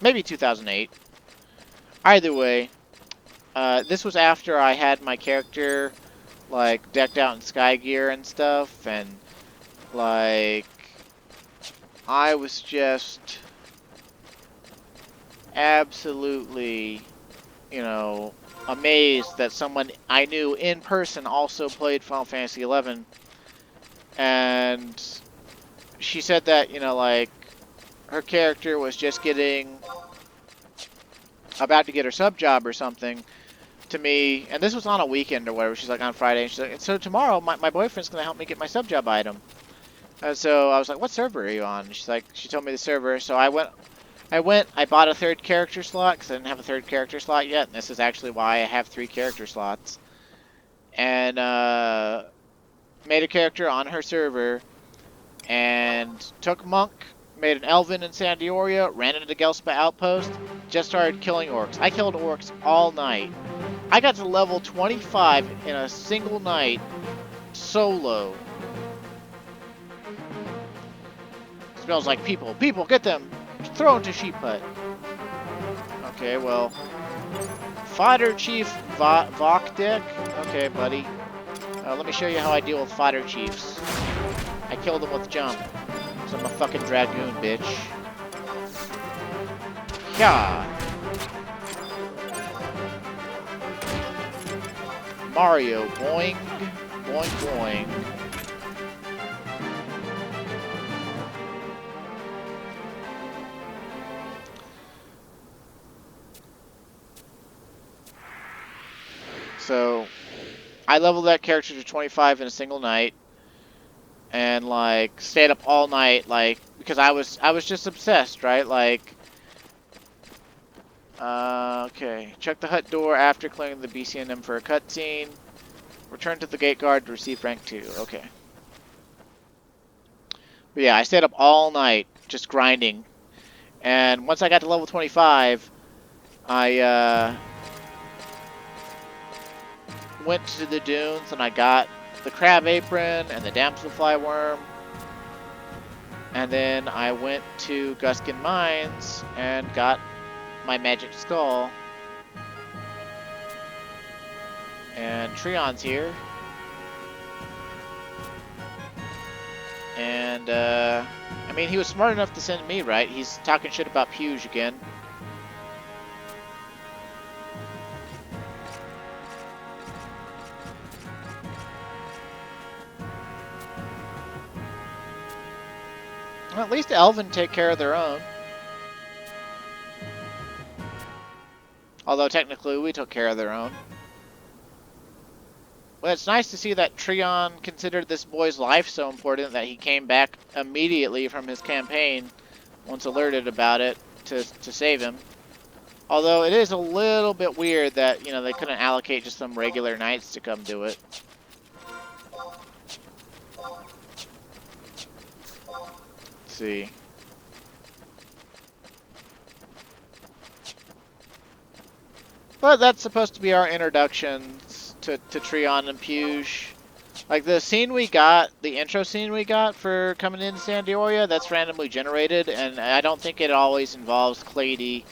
Maybe 2008. Either way, this was after I had my character, like, decked out in sky gear and stuff, and, like, I was just absolutely, you know, amazed that someone I knew in person also played Final Fantasy XI, and she said that, you know, like, her character was just about to get her sub job or something to me, and this was on a weekend or whatever. She's like, on Friday, and she's like, so tomorrow my boyfriend's gonna help me get my sub job item. And so I was like, what server are you on? And she's like, she told me the server. So I bought a third character slot because I didn't have a third character slot yet, and this is actually why I have 3 character slots. And made a character on her server and took Monk, made an Elven in San Dioria, ran into the Gelspa Outpost, just started killing orcs. I killed orcs all night. I got to level 25 in a single night, solo. Smells like people. People, get them! Throw into Sheep Hut. Okay, well. Fodder Chief Vokdek? Okay, buddy. Let me show you how I deal with Fodder Chiefs. I kill them with jump. So I'm a fucking dragoon, bitch. Yeah. Mario, boing, boing, boing. So I leveled that character to 25 in a single night, and like stayed up all night, like because I was just obsessed, right? Like, okay, check the hut door after clearing the BCNM for a cutscene. Return to the gate guard to receive rank 2. Okay. But yeah, I stayed up all night just grinding, and once I got to level 25, I went to the dunes and I got the crab apron and the damselfly worm, and then I went to Guskin Mines and got my magic skull. And Treon's here, and I mean, he was smart enough to send me, right? He's talking shit about Puge again. Well, at least Elven take care of their own. Although technically we took care of their own. Well, it's nice to see that Treon considered this boy's life so important that he came back immediately from his campaign, once alerted about it, to save him. Although it is a little bit weird that, you know, they couldn't allocate just some regular knights to come do it. Let's see. But that's supposed to be our introductions to Treon and Puge. Like the scene we got, the intro scene we got for coming into San Dioria, that's randomly generated, and I don't think it always involves Clady.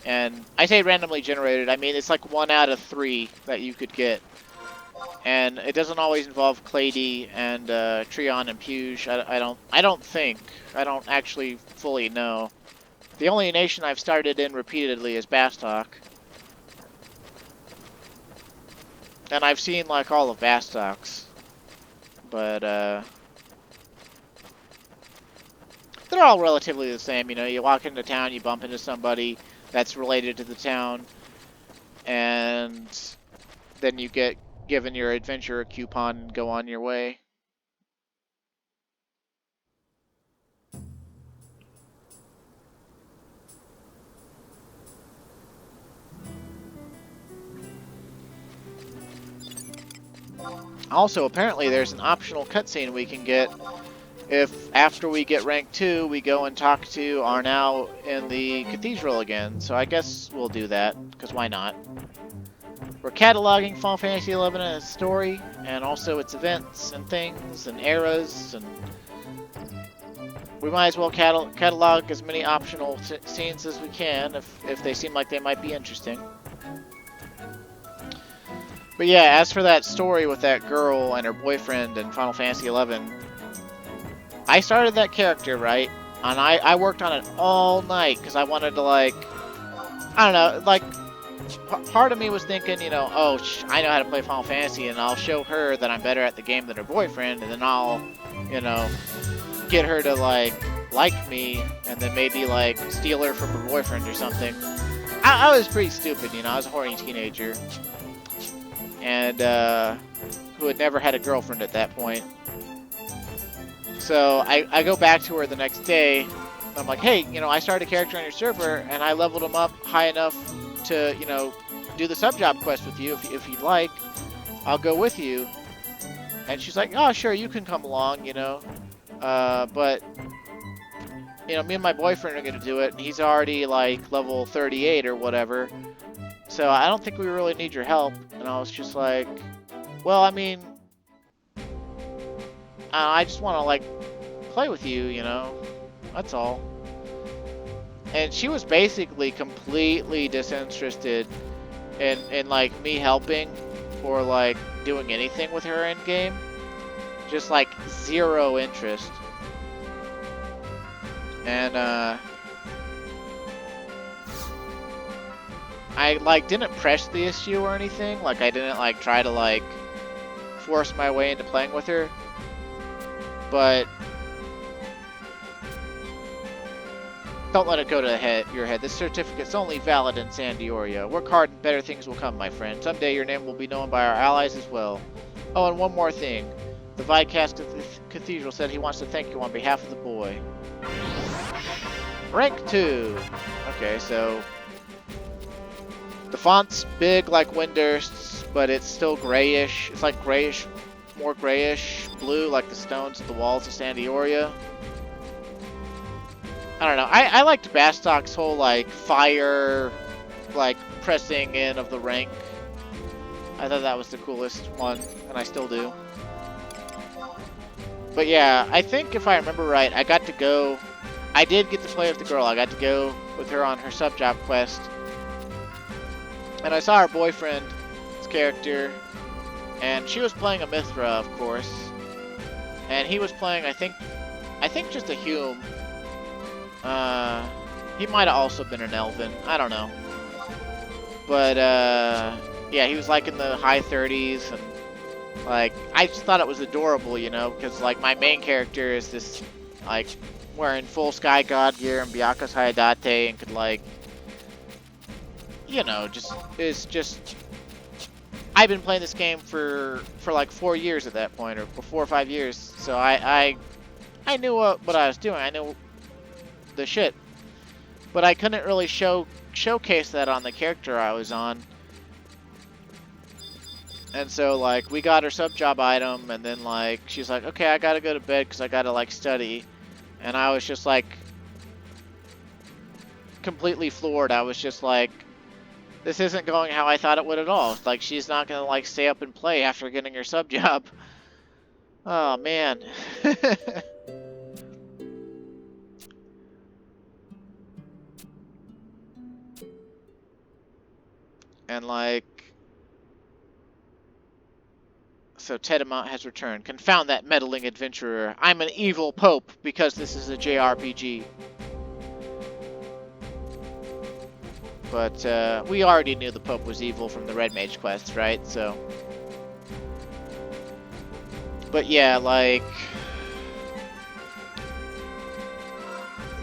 And I say randomly generated, I mean it's like 1 out of 3 that you could get. And it doesn't always involve Clady and Treon and Puge. I don't think. I don't actually fully know. The only nation I've started in repeatedly is Bastok. And I've seen like all of Bastok's. But they're all relatively the same, you know. You walk into town, you bump into somebody that's related to the town, and then you get given your adventurer coupon and go on your way. Also, apparently there's an optional cutscene we can get if after we get rank 2, we go and talk to Arnau in the cathedral again. So I guess we'll do that, because why not? We're cataloging Final Fantasy XI and its story, and also its events and things and eras, and we might as well catalog as many optional scenes as we can if they seem like they might be interesting. But yeah, as for that story with that girl and her boyfriend in Final Fantasy XI, I started that character, right? And I worked on it all night because I wanted to, like, I don't know, like, part of me was thinking, you know, oh, I know how to play Final Fantasy, and I'll show her that I'm better at the game than her boyfriend, and then I'll, you know, get her to, like me, and then maybe, like, steal her from her boyfriend or something. I was pretty stupid, you know, I was a horny teenager. And who had never had a girlfriend at that point. So I go back to her the next day. I'm like, hey, you know, I started a character on your server, and I leveled him up high enough to, you know, do the sub-job quest with you if you'd like. I'll go with you. And she's like, oh, sure, you can come along, you know. But, you know, me and my boyfriend are going to do it, and he's already, like, level 38 or whatever. So I don't think we really need your help. And I was just like, well, I mean, I just want to, like, play with you, you know, that's all. And she was basically completely disinterested in like, me helping or, like, doing anything with her in game. Just, like, zero interest. And, I, like, didn't press the issue or anything. Like, I didn't, like, try to, like, force my way into playing with her. But Don't let it go to your head. This certificate's only valid in San Dioria. Work hard and better things will come, my friend. Someday your name will be known by our allies as well. Oh, and one more thing. The Videcast Cathedral said he wants to thank you on behalf of the boy. Rank 2. Okay, so... the font's big like Windurst's, but it's still grayish. It's like grayish, more grayish blue, like the stones at the walls of San Dioria. I don't know. I liked Bastock's whole, like, fire, like, pressing in of the rank. I thought that was the coolest one, and I still do. But yeah, I think if I remember right, I got to go... I did get to play with the girl. I got to go with her on her sub-job quest. And I saw her boyfriend's character, and she was playing a Mithra, of course. And he was playing, I think just a Hume. He might have also been an Elven. I don't know. But, yeah, he was, like, in the high 30s, and, like, I just thought it was adorable, you know, because, like, my main character is this, like, wearing full Sky God gear and Byaku's Hayadate, and could, like, you know, I've been playing this game for like 4 years at that point, or 4 or 5 years, so I knew what I was doing. I knew the shit, but I couldn't really showcase that on the character I was on. And so, like, we got her sub-job item, and then, like, she's like, okay, I gotta go to bed because I gotta, like, study. And I was just, like, completely floored. I was just like, this isn't going how I thought it would at all. Like, she's not gonna, like, stay up and play after getting her sub-job. Oh, man. And, like... so Tedamont has returned. Confound that meddling adventurer. I'm an evil pope because this is a JRPG. But, we already knew the pope was evil from the Red Mage quest, right? So... but yeah, like...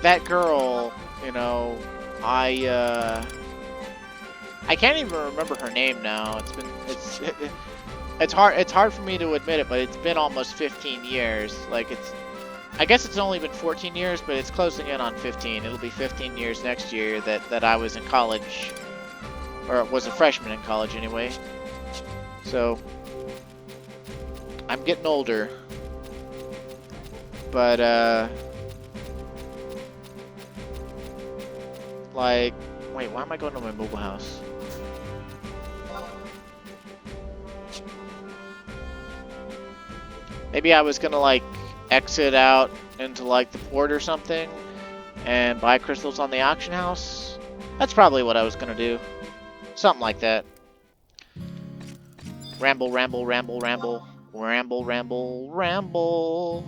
that girl, you know, I can't even remember her name now. It's hard for me to admit it, but it's been almost 15 years. Like, I guess it's only been 14 years, but it's closing in on 15. It'll be 15 years next year that I was in college, or was a freshman in college anyway. So I'm getting older. But like, wait, why am I going to my mobile house? Maybe I was gonna, like, exit out into, like, the port or something and buy crystals on the auction house. That's probably what I was gonna do. Something like that. Ramble, ramble, ramble, ramble. Ramble, ramble, ramble.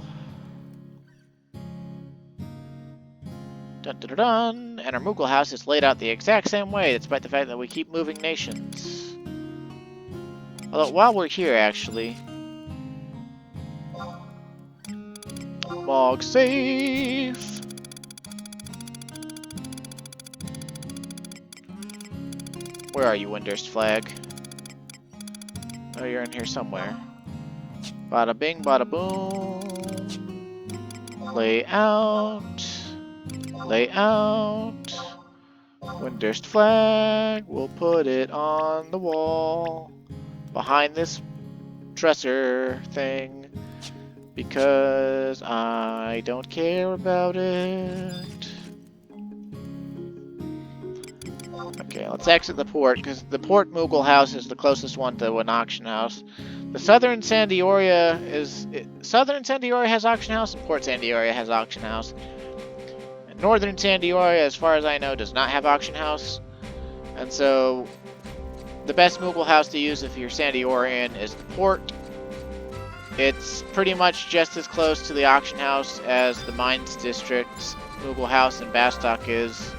Dun dun dun dun. And our Moogle house is laid out the exact same way, despite the fact that we keep moving nations. Although, while we're here, actually... Log safe. Where are you, Windurst flag? Oh, you're in here somewhere. Bada bing, bada boom. Lay out. Lay out. Windurst flag. We'll put it on the wall behind this dresser thing. Because I don't care about it. Okay, let's exit the port, because the port Moogle house is the closest one to an auction house. The southern San Dioria southern San Dioria has auction house, and Port San Dioria has auction house. And northern San Dioria, as far as I know, does not have auction house. And so, the best Moogle house to use if you're San Diorian is the port. It's pretty much just as close to the auction house as the Mines District's Moogle house in Bastock is.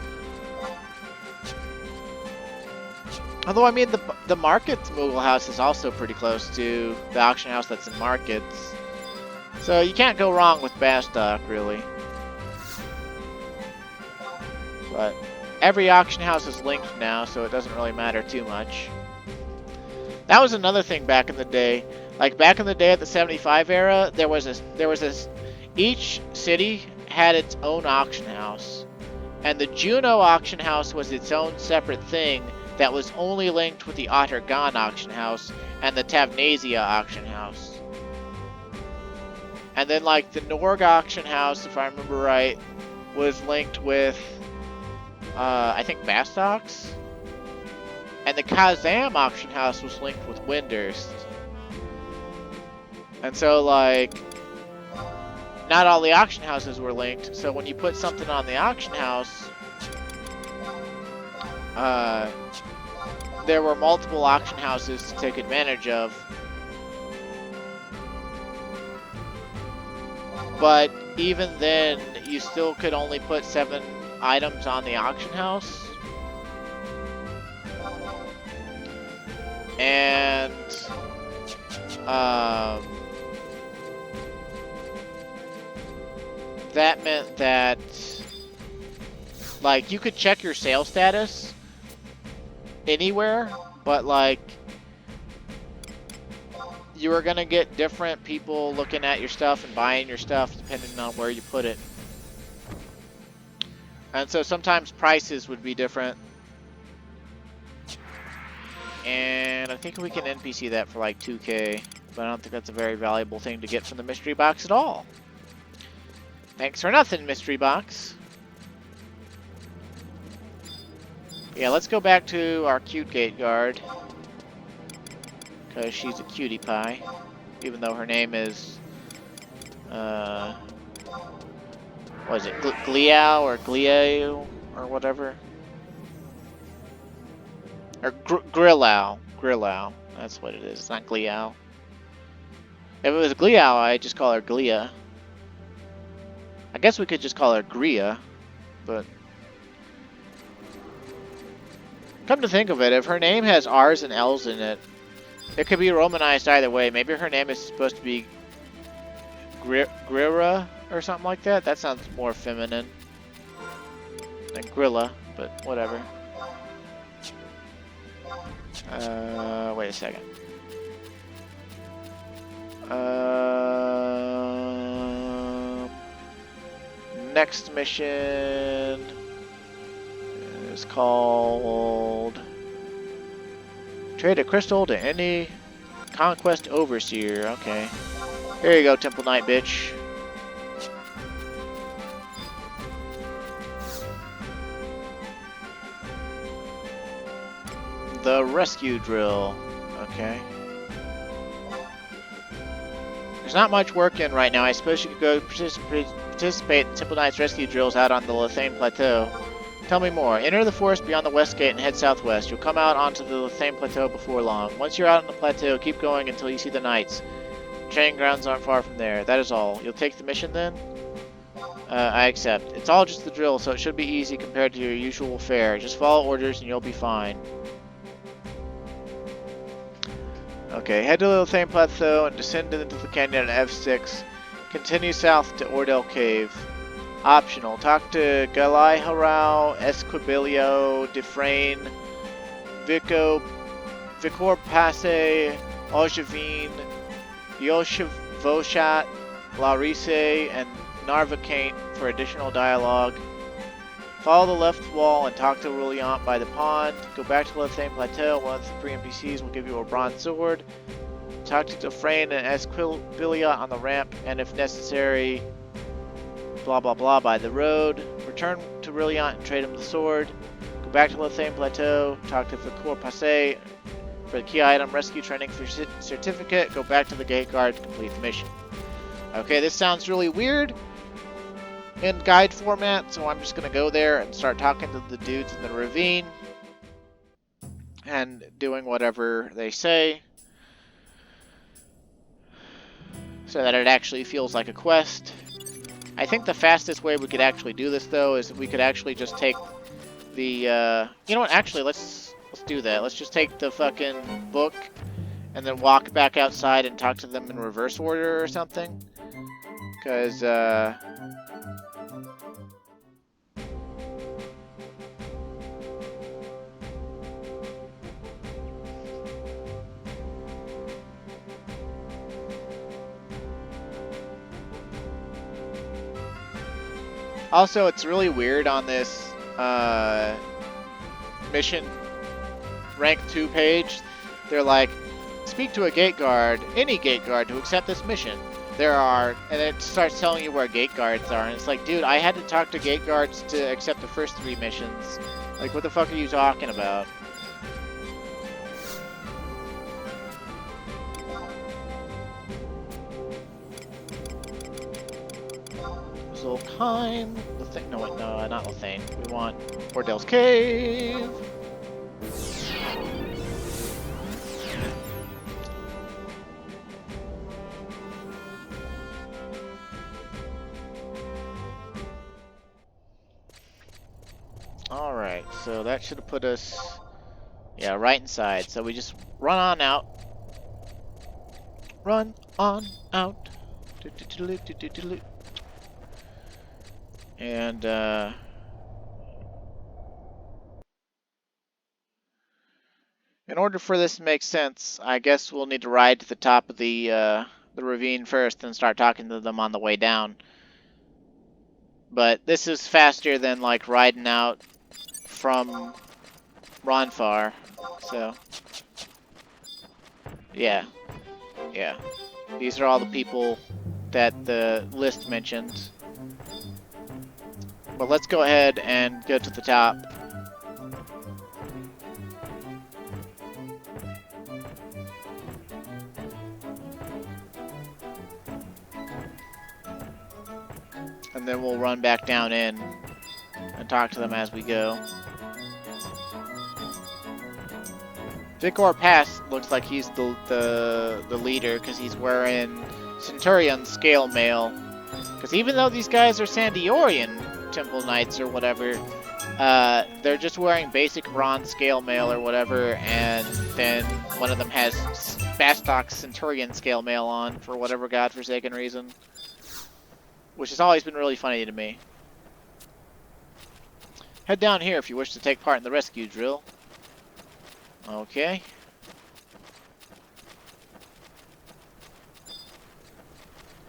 Although, I mean, the Market's Moogle house is also pretty close to the auction house that's in Markets. So you can't go wrong with Bastock, really. But every auction house is linked now, so it doesn't really matter too much. That was another thing back in the day. Like back in the day at the 75 era, there was this each city had its own auction house. And the Juno auction house was its own separate thing that was only linked with the Ottergan auction house and the Tavnasia auction house. And then like the Norg auction house, if I remember right, was linked with I think Bastox. And the Kazam auction house was linked with Windurst. And so like not all the auction houses were linked, so when you put something on the auction house, there were multiple auction houses to take advantage of. But even then, you still could only put 7 items on the auction house. And that meant that like you could check your sale status anywhere, but like you were gonna get different people looking at your stuff and buying your stuff depending on where you put it. And so sometimes prices would be different. And I think we can NPC that for like 2k, but I don't think that's a very valuable thing to get from the mystery box at all. Thanks for nothing, mystery box. Yeah, let's go back to our cute gate guard. Because she's a cutie pie. Even though her name is... what is it? Gliao or Gliao or whatever? Or Grillau. Grillau. That's what it is. It's not Gliao. If it was Gliao, I'd just call her Glia. I guess we could just call her Gria, but... Come to think of it, if her name has R's and L's in it, it could be romanized either way. Maybe her name is supposed to be Grira or something like that. That sounds more feminine than Grilla, but whatever. Wait a second. Next mission is called Trade a crystal to any conquest overseer. Okay. Here you go, Temple Knight, bitch. The rescue drill. Okay. There's not much work in right now. I suppose you could go participate in Temple Knight's rescue drills out on the Lethane Plateau. Tell me more. Enter the forest beyond the west gate and head southwest. You'll come out onto the Lethane Plateau before long. Once you're out on the plateau, keep going until you see the knights. Training grounds aren't far from there. That is all. You'll take the mission then? I accept. It's all just the drill, so it should be easy compared to your usual fare. Just follow orders and you'll be fine. Okay, head to the Lethane Plateau and descend into the canyon at F6. Continue south to Ordell Cave. Optional. Talk to Galai Harau, Esquibilio, Defrain, Vicor Passe, Ojavine, Yoshivoshat, Larise, and Narvacane for additional dialogue. Follow the left wall and talk to Rouliant by the pond. Go back to Lethane Plateau. One of the 3 NPCs will give you a bronze sword. Talk to Defrain and Esquibilia on the ramp, and if necessary, blah blah blah by the road. Return to Rouliant and trade him the sword. Go back to Lethane Plateau. Talk to Vicor Passe for the key item. Rescue training for certificate. Go back to the gate guard to complete the mission. Okay, this sounds really weird in guide format, so I'm just going to go there and start talking to the dudes in the ravine and doing whatever they say so that it actually feels like a quest. I think the fastest way we could actually do this, though, is we could actually just take the, you know what, actually, let's do that. Let's just take the fucking book and then walk back outside and talk to them in reverse order or something. Because, Also, it's really weird on this mission rank 2 page. They're like, speak to a gate guard, any gate guard, to accept this mission. There are, and it starts telling you where gate guards are, and it's like, dude, I had to talk to gate guards to accept the first 3 missions. Like, what the fuck are you talking about? Zolkheim, the thing. No, wait, no, not Lothane. We want Ordell's Cave. Alright, so that should have put us, yeah, right inside. So we just run on out. Run on out. And, in order for this to make sense, I guess we'll need to ride to the top of the ravine first and start talking to them on the way down. But this is faster than, like, riding out from Ronfar, so yeah. These are all the people that the list mentions. But let's go ahead and go to the top. And then we'll run back down in and talk to them as we go. Vicor Pass looks like he's the leader because he's wearing Centurion scale mail. Because even though these guys are Sandiorian Temple Knights or whatever, they're just wearing basic bronze scale mail or whatever, and then one of them has Bastok Centurion scale mail on for whatever godforsaken reason. Which has always been really funny to me. Head down here if you wish to take part in the rescue drill. Okay.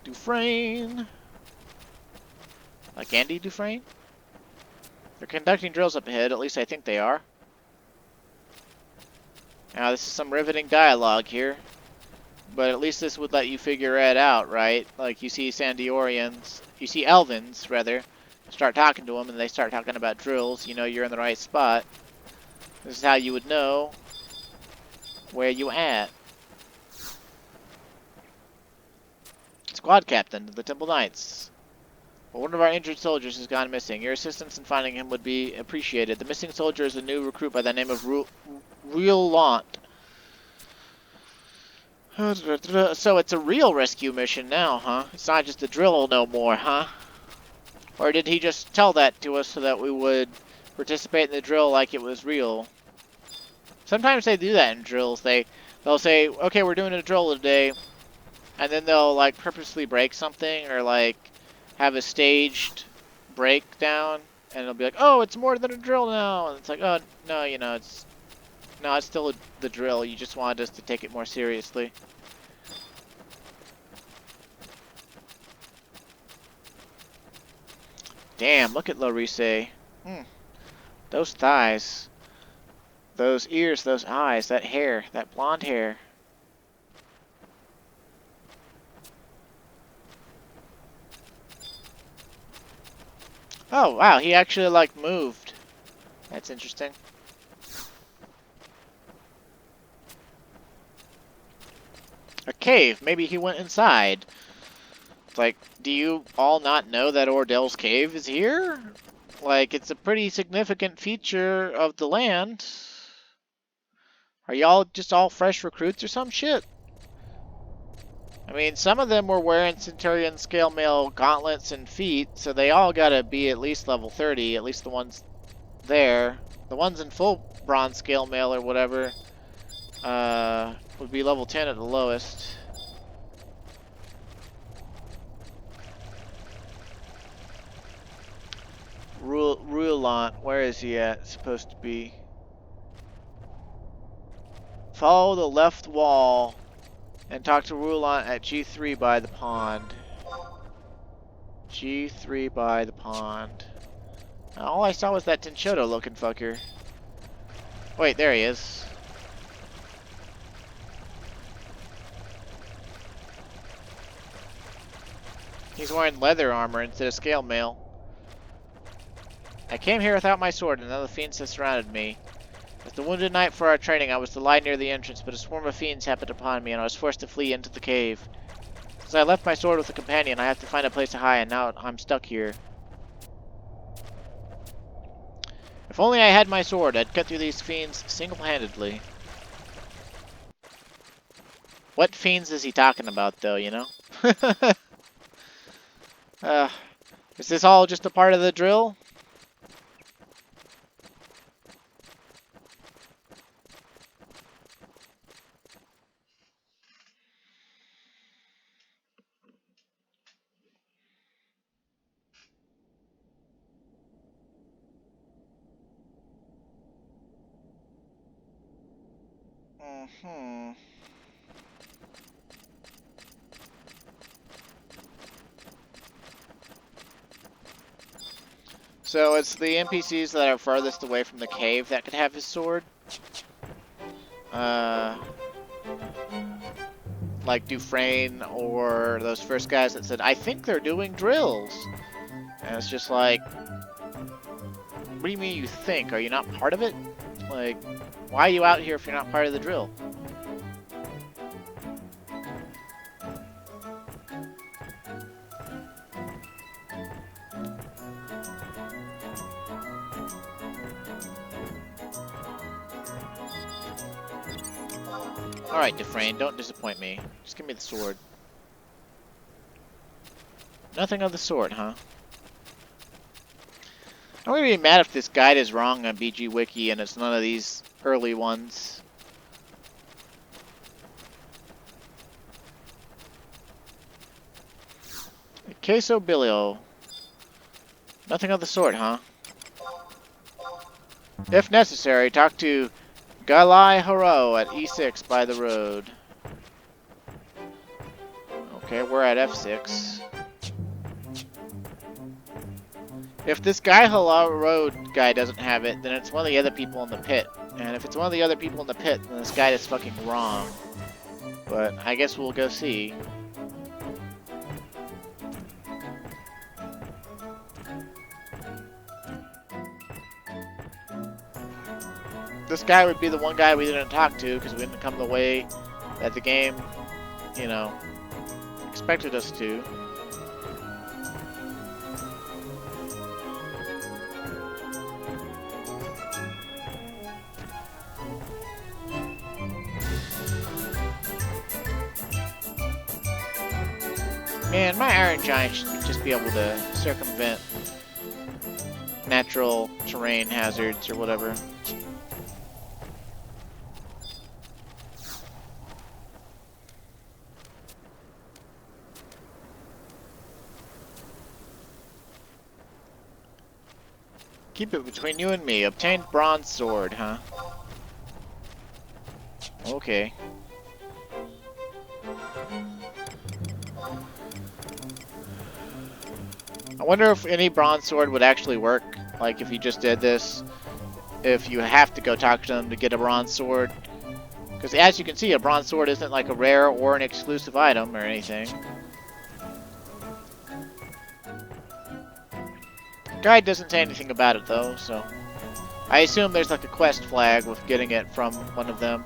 Dufresne. Like Andy Dufresne? They're conducting drills up ahead, at least I think they are. Now this is some riveting dialogue here. But at least this would let you figure it out, right? Like you see Sandiorians, you see Elvins, rather, start talking to them and they start talking about drills, you know you're in the right spot. This is how you would know where you at. Squad Captain of the Temple Knights. Well, one of our injured soldiers has gone missing. Your assistance in finding him would be appreciated. The missing soldier is a new recruit by the name of Real Lant. So it's a real rescue mission now, huh? It's not just a drill no more, huh? Or did he just tell that to us so that we would participate in the drill like it was real? Sometimes they do that in drills. They'll say, okay, we're doing a drill today, and then they'll like purposely break something or like have a staged breakdown, and it'll be like, oh, it's more than a drill now, and it's like, oh no, you know, it's still the drill. You just wanted us to take it more seriously. Damn, look at Larise. Those thighs. Those ears, those eyes, that hair, that blonde hair. Oh, wow, he actually, like, moved. That's interesting. A cave. Maybe he went inside. It's like, do you all not know that Ordell's Cave is here? Like, it's a pretty significant feature of the land. Are y'all just all fresh recruits or some shit? I mean, some of them were wearing Centurion scale mail gauntlets and feet, so they all gotta be at least level 30, at least the ones there. The ones in full bronze scale mail or whatever would be level 10 at the lowest. Ruelant, where is he at? Supposed to be. Follow the left wall and talk to Ruelant at G3 by the pond. G3 by the pond. All I saw was that Tenchoto looking fucker. Wait, there he is. He's wearing leather armor instead of scale mail. I came here without my sword, and now the fiends have surrounded me. As the wounded knight for our training, I was to lie near the entrance, but a swarm of fiends happened upon me, and I was forced to flee into the cave. Since I left my sword with a companion, I have to find a place to hide, and now I'm stuck here. If only I had my sword, I'd cut through these fiends single-handedly. What fiends is he talking about, though, you know? Is this all just a part of the drill? Mm-hmm. So it's the NPCs that are farthest away from the cave that could have his sword. Like Dufresne or those first guys that said, I think they're doing drills. And it's just like, what do you mean you think? Are you not part of it? Like, why are you out here if you're not part of the drill? Alright, Dufresne, don't disappoint me. Just give me the sword. Nothing of the sort, huh? I'm gonna be mad if this guide is wrong on BG Wiki and it's none of these early ones. Queso Bilio. Nothing of the sort, huh? If necessary, talk to Galai Haro at E6 by the road. Okay, we're at F6. If this Guy Haro Road guy doesn't have it, then it's one of the other people in the pit. And if it's one of the other people in the pit, then this guy is fucking wrong. But I guess we'll go see. This guy would be the one guy we didn't talk to because we didn't come the way that the game, you know, expected us to. Man, my Iron Giant should just be able to circumvent natural terrain hazards or whatever. Keep it between you and me. Obtained bronze sword, huh? Okay. I wonder if any bronze sword would actually work. Like if you just did this, if you have to go talk to them to get a bronze sword. Because as you can see, a bronze sword isn't like a rare or an exclusive item or anything. Guide doesn't say anything about it though, so I assume there's like a quest flag with getting it from one of them.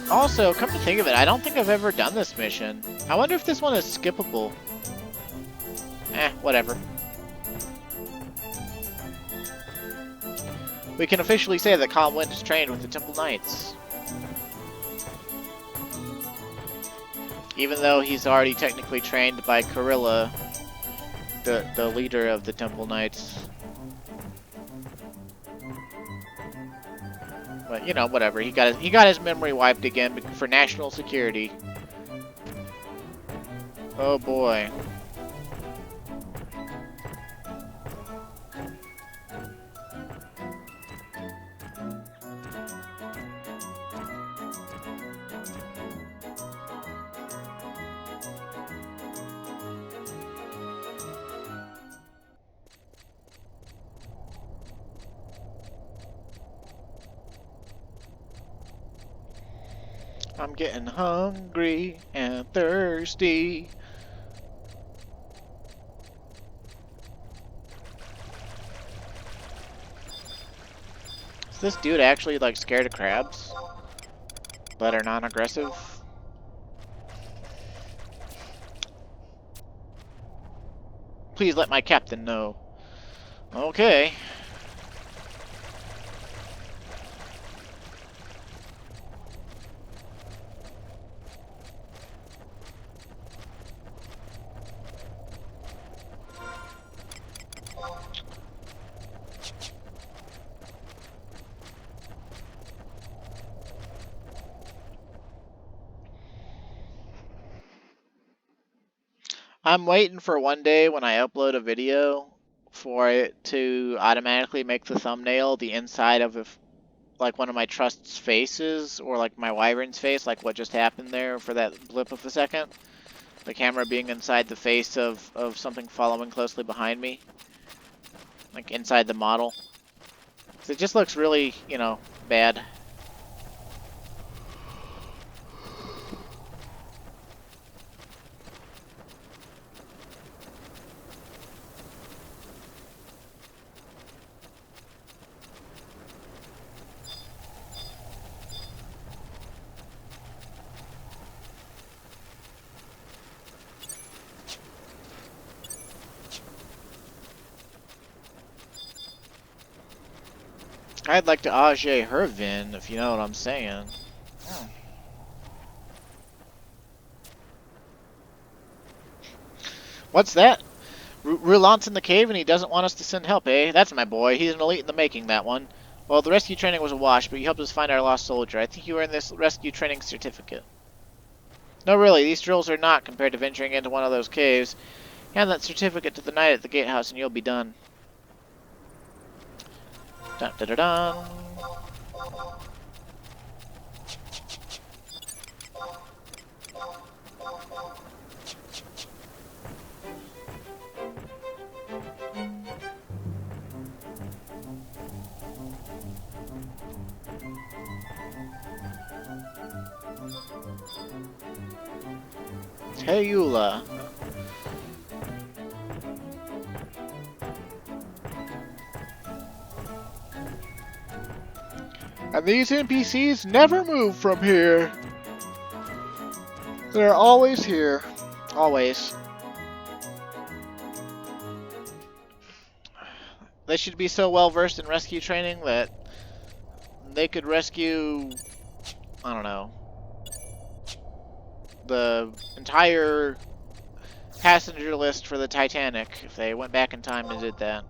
Also, come to think of it, I don't think I've ever done this mission. I wonder if this one is skippable. Whatever. We can officially say that Calm Wind is trained with the Temple Knights. Even though he's already technically trained by Corilla, the leader of the Temple Knights. But you know, whatever. He got his memory wiped again for national security. Oh boy. I'm getting hungry and thirsty. Is this dude actually like scared of crabs? But are non-aggressive? Please let my captain know. Okay. I'm waiting for one day when I upload a video for it to automatically make the thumbnail the inside of like one of my trust's faces, or like my wyvern's face, like what just happened there for that blip of a second. The camera being inside the face of something following closely behind me. Like inside the model. 'Cause it just looks really, you know, bad. I'd like to age her Vin, if you know what I'm saying. Oh. What's that? Roulan's in the cave and he doesn't want us to send help, eh? That's my boy. He's an elite in the making, that one. Well, the rescue training was a wash, but you helped us find our lost soldier. I think you earned this rescue training certificate. No, really, these drills are not compared to venturing into one of those caves. Hand that certificate to the knight at the gatehouse and you'll be done. Dun dun dun dun. Heyula. And these NPCs never move from here. They're always here. Always. They should be so well versed in rescue training that they could rescue, I don't know, the entire passenger list for the Titanic if they went back in time and did that.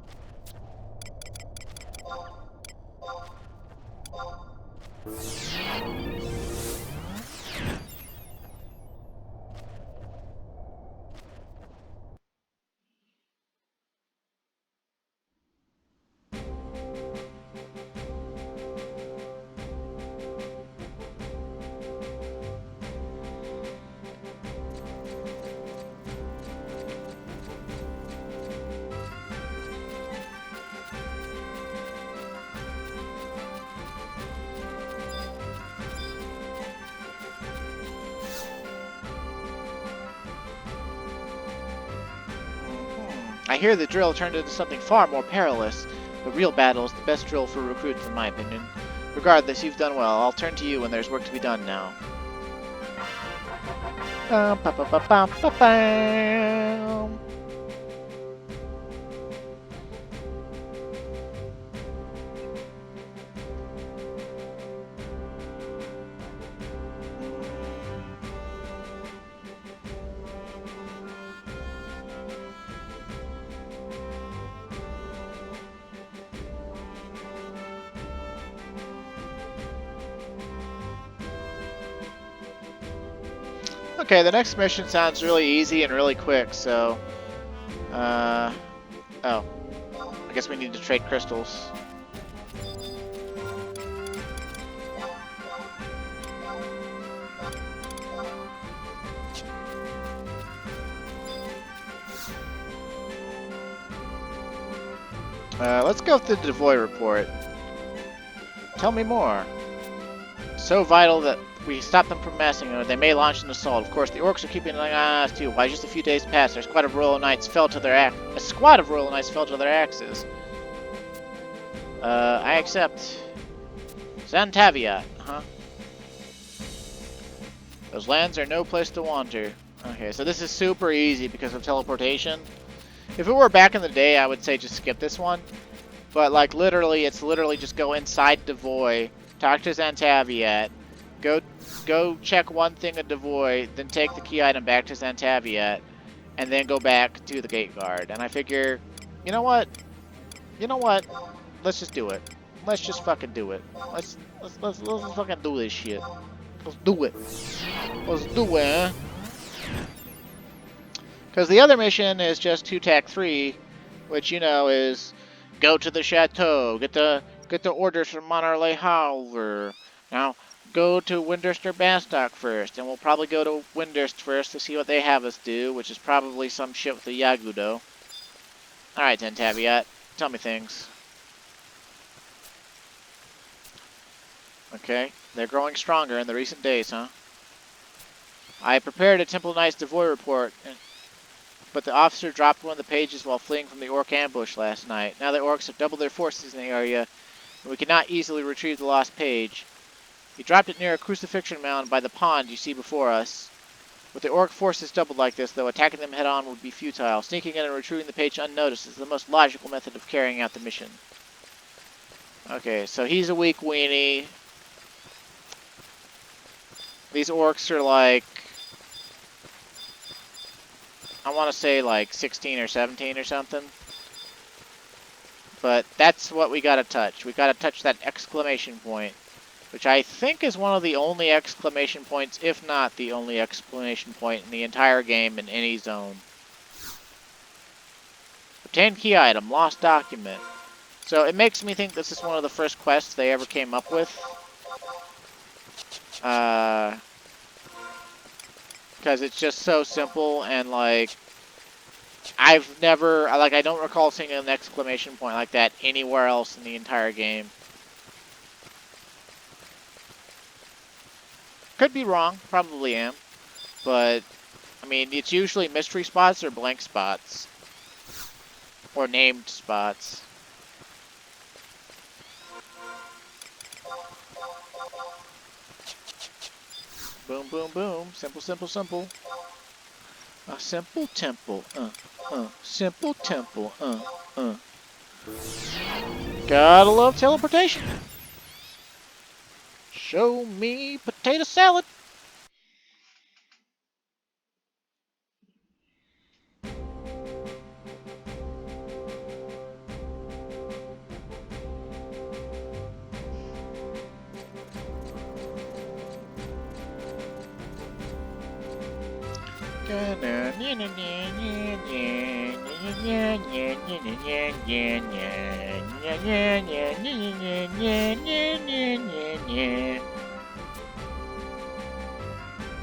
I hear the drill turned into something far more perilous. The real battle is the best drill for recruits, in my opinion. Regardless, you've done well. I'll turn to you when there's work to be done now. Okay, the next mission sounds really easy and really quick, so... oh. I guess we need to trade crystals. Let's go through the Devoy report. Tell me more. So vital that we stop them from massing, or they may launch an assault. Of course, the orcs are keeping an eye on us too. Why, just a few days past, a squad of royal knights fell to their axes. I accept. Xantaviat, huh? Those lands are no place to wander. Okay, so this is super easy because of teleportation. If it were back in the day, I would say just skip this one. But, like, literally, it's literally just go inside Devoy, talk to Xantaviat, go check one thing at Devoy, then take the key item back to Xantaviat, and then go back to the gate guard. And I figure, you know what? Let's just do it. Let's just fucking do it. Let's fucking do this shit. Let's do it. Let's do it, huh? Because the other mission is just 2 TAC 3, which, you know, is go to the chateau, get the orders from Monarle Halver. Now, go to Windurst or Bastock first, and we'll probably go to Windurst first to see what they have us do, which is probably some shit with the Yagudo. Alright, Xantaviat, tell me things. Okay, they're growing stronger in the recent days, huh? I prepared a Temple Knight's Devoy report, but the officer dropped one of the pages while fleeing from the orc ambush last night. Now the orcs have doubled their forces in the area, and we cannot easily retrieve the lost page. He dropped it near a crucifixion mound by the pond you see before us. With the orc forces doubled like this, though, attacking them head-on would be futile. Sneaking in and retrieving the page unnoticed is the most logical method of carrying out the mission. Okay, so he's a weak weenie. These orcs are like... I want to say like 16 or 17 or something. But that's what we gotta touch. We gotta touch that exclamation point. Which I think is one of the only exclamation points, if not the only exclamation point in the entire game in any zone. Obtain key item, lost document. So it makes me think this is one of the first quests they ever came up with. Because it's just so simple, and like, I don't recall seeing an exclamation point like that anywhere else in the entire game. Could be wrong, probably am, but, I mean, it's usually mystery spots or blank spots, or named spots. Boom, boom, boom. Simple, simple, simple. A simple temple. Simple temple. Gotta love teleportation. Show me potato salad.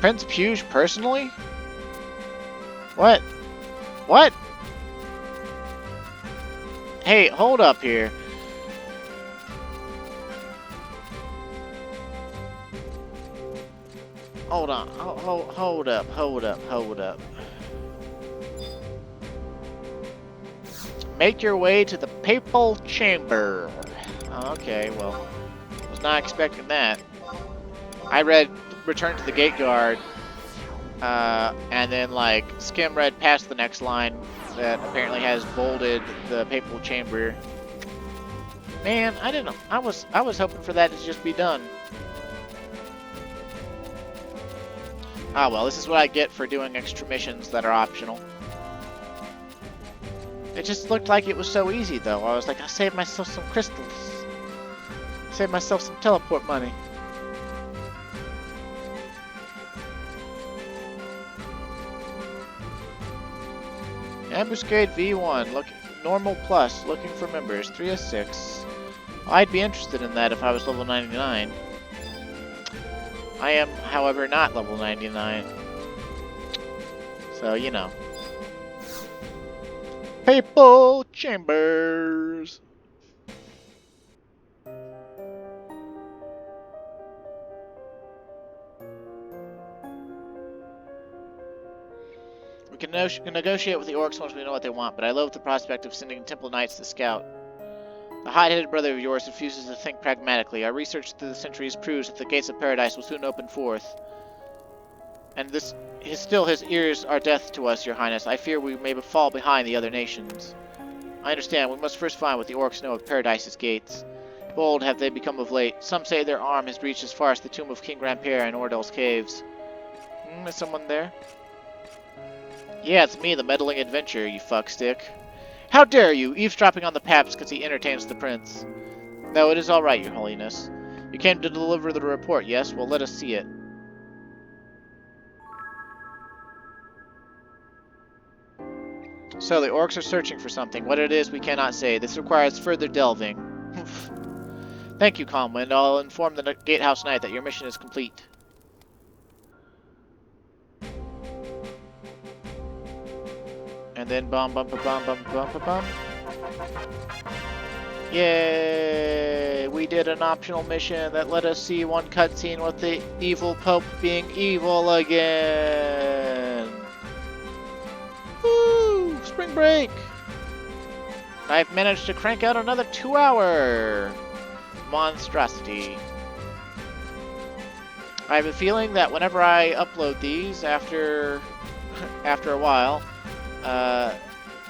Prince Puge personally? What? What? Hey, hold up here. Hold on. Hold up. Make your way to the papal chamber. Okay, well, was not expecting that. I read Return to the Gate Guard, and then like read past the next line that apparently has bolded the papal chamber. Man, I didn't know. I was hoping for that to just be done. Ah well, this is what I get for doing extra missions that are optional. It just looked like it was so easy though. I was like, I'll save myself some crystals. Save myself some teleport money. Ambuscade V1, normal plus, looking for members, 3 of 6. I'd be interested in that if I was level 99. I am, however, not level 99. So, you know. Papal Chambers! We can negotiate with the orcs once we know what they want, but I loathe the prospect of sending Temple Knights to scout. The hot-headed brother of yours refuses to think pragmatically. Our research through the centuries proves that the gates of paradise will soon open forth. And still his ears are deaf to us, your highness. I fear we may fall behind the other nations. I understand. We must first find what the orcs know of paradise's gates. Bold have they become of late. Some say their arm has reached as far as the tomb of King Granpere in Ordel's caves. Is someone there? Yeah, it's me, the meddling adventurer, you fuckstick. How dare you, eavesdropping on the paps because he entertains the prince. No, it is all right, your holiness. You came to deliver the report, yes? Well, let us see it. So, the orcs are searching for something. What it is, we cannot say. This requires further delving. Thank you, Calmwind. I'll inform the Gatehouse Knight that your mission is complete. And then bum bum ba bum bum bum ba bum. Yay! We did an optional mission that let us see one cutscene with the evil Pope being evil again. Woo! Spring break! I've managed to crank out another 2-hour monstrosity. I have a feeling that whenever I upload these after a while,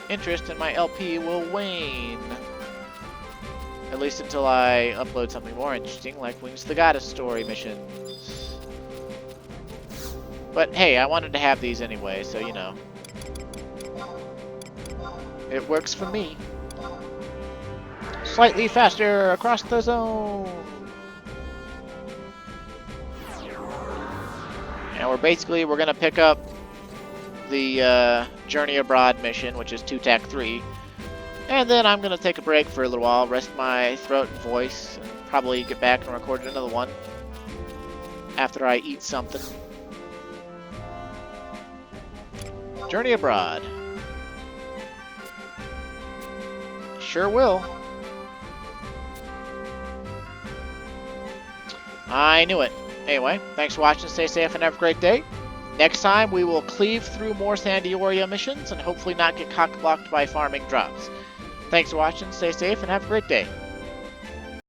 interest in my LP will wane. At least until I upload something more interesting, like Wings of the Goddess story missions. But hey, I wanted to have these anyway, so you know. It works for me. Slightly faster across the zone. And we're gonna pick up the Journey Abroad mission, which is 2 TAC 3. And then I'm gonna take a break for a little while, rest my throat and voice, and probably get back and record another one after I eat something. Journey Abroad. Sure will. I knew it. Anyway, thanks for watching, stay safe, and have a great day. Next time, we will cleave through more Sandioria missions and hopefully not get cock-blocked by farming drops. Thanks for watching, stay safe, and have a great day.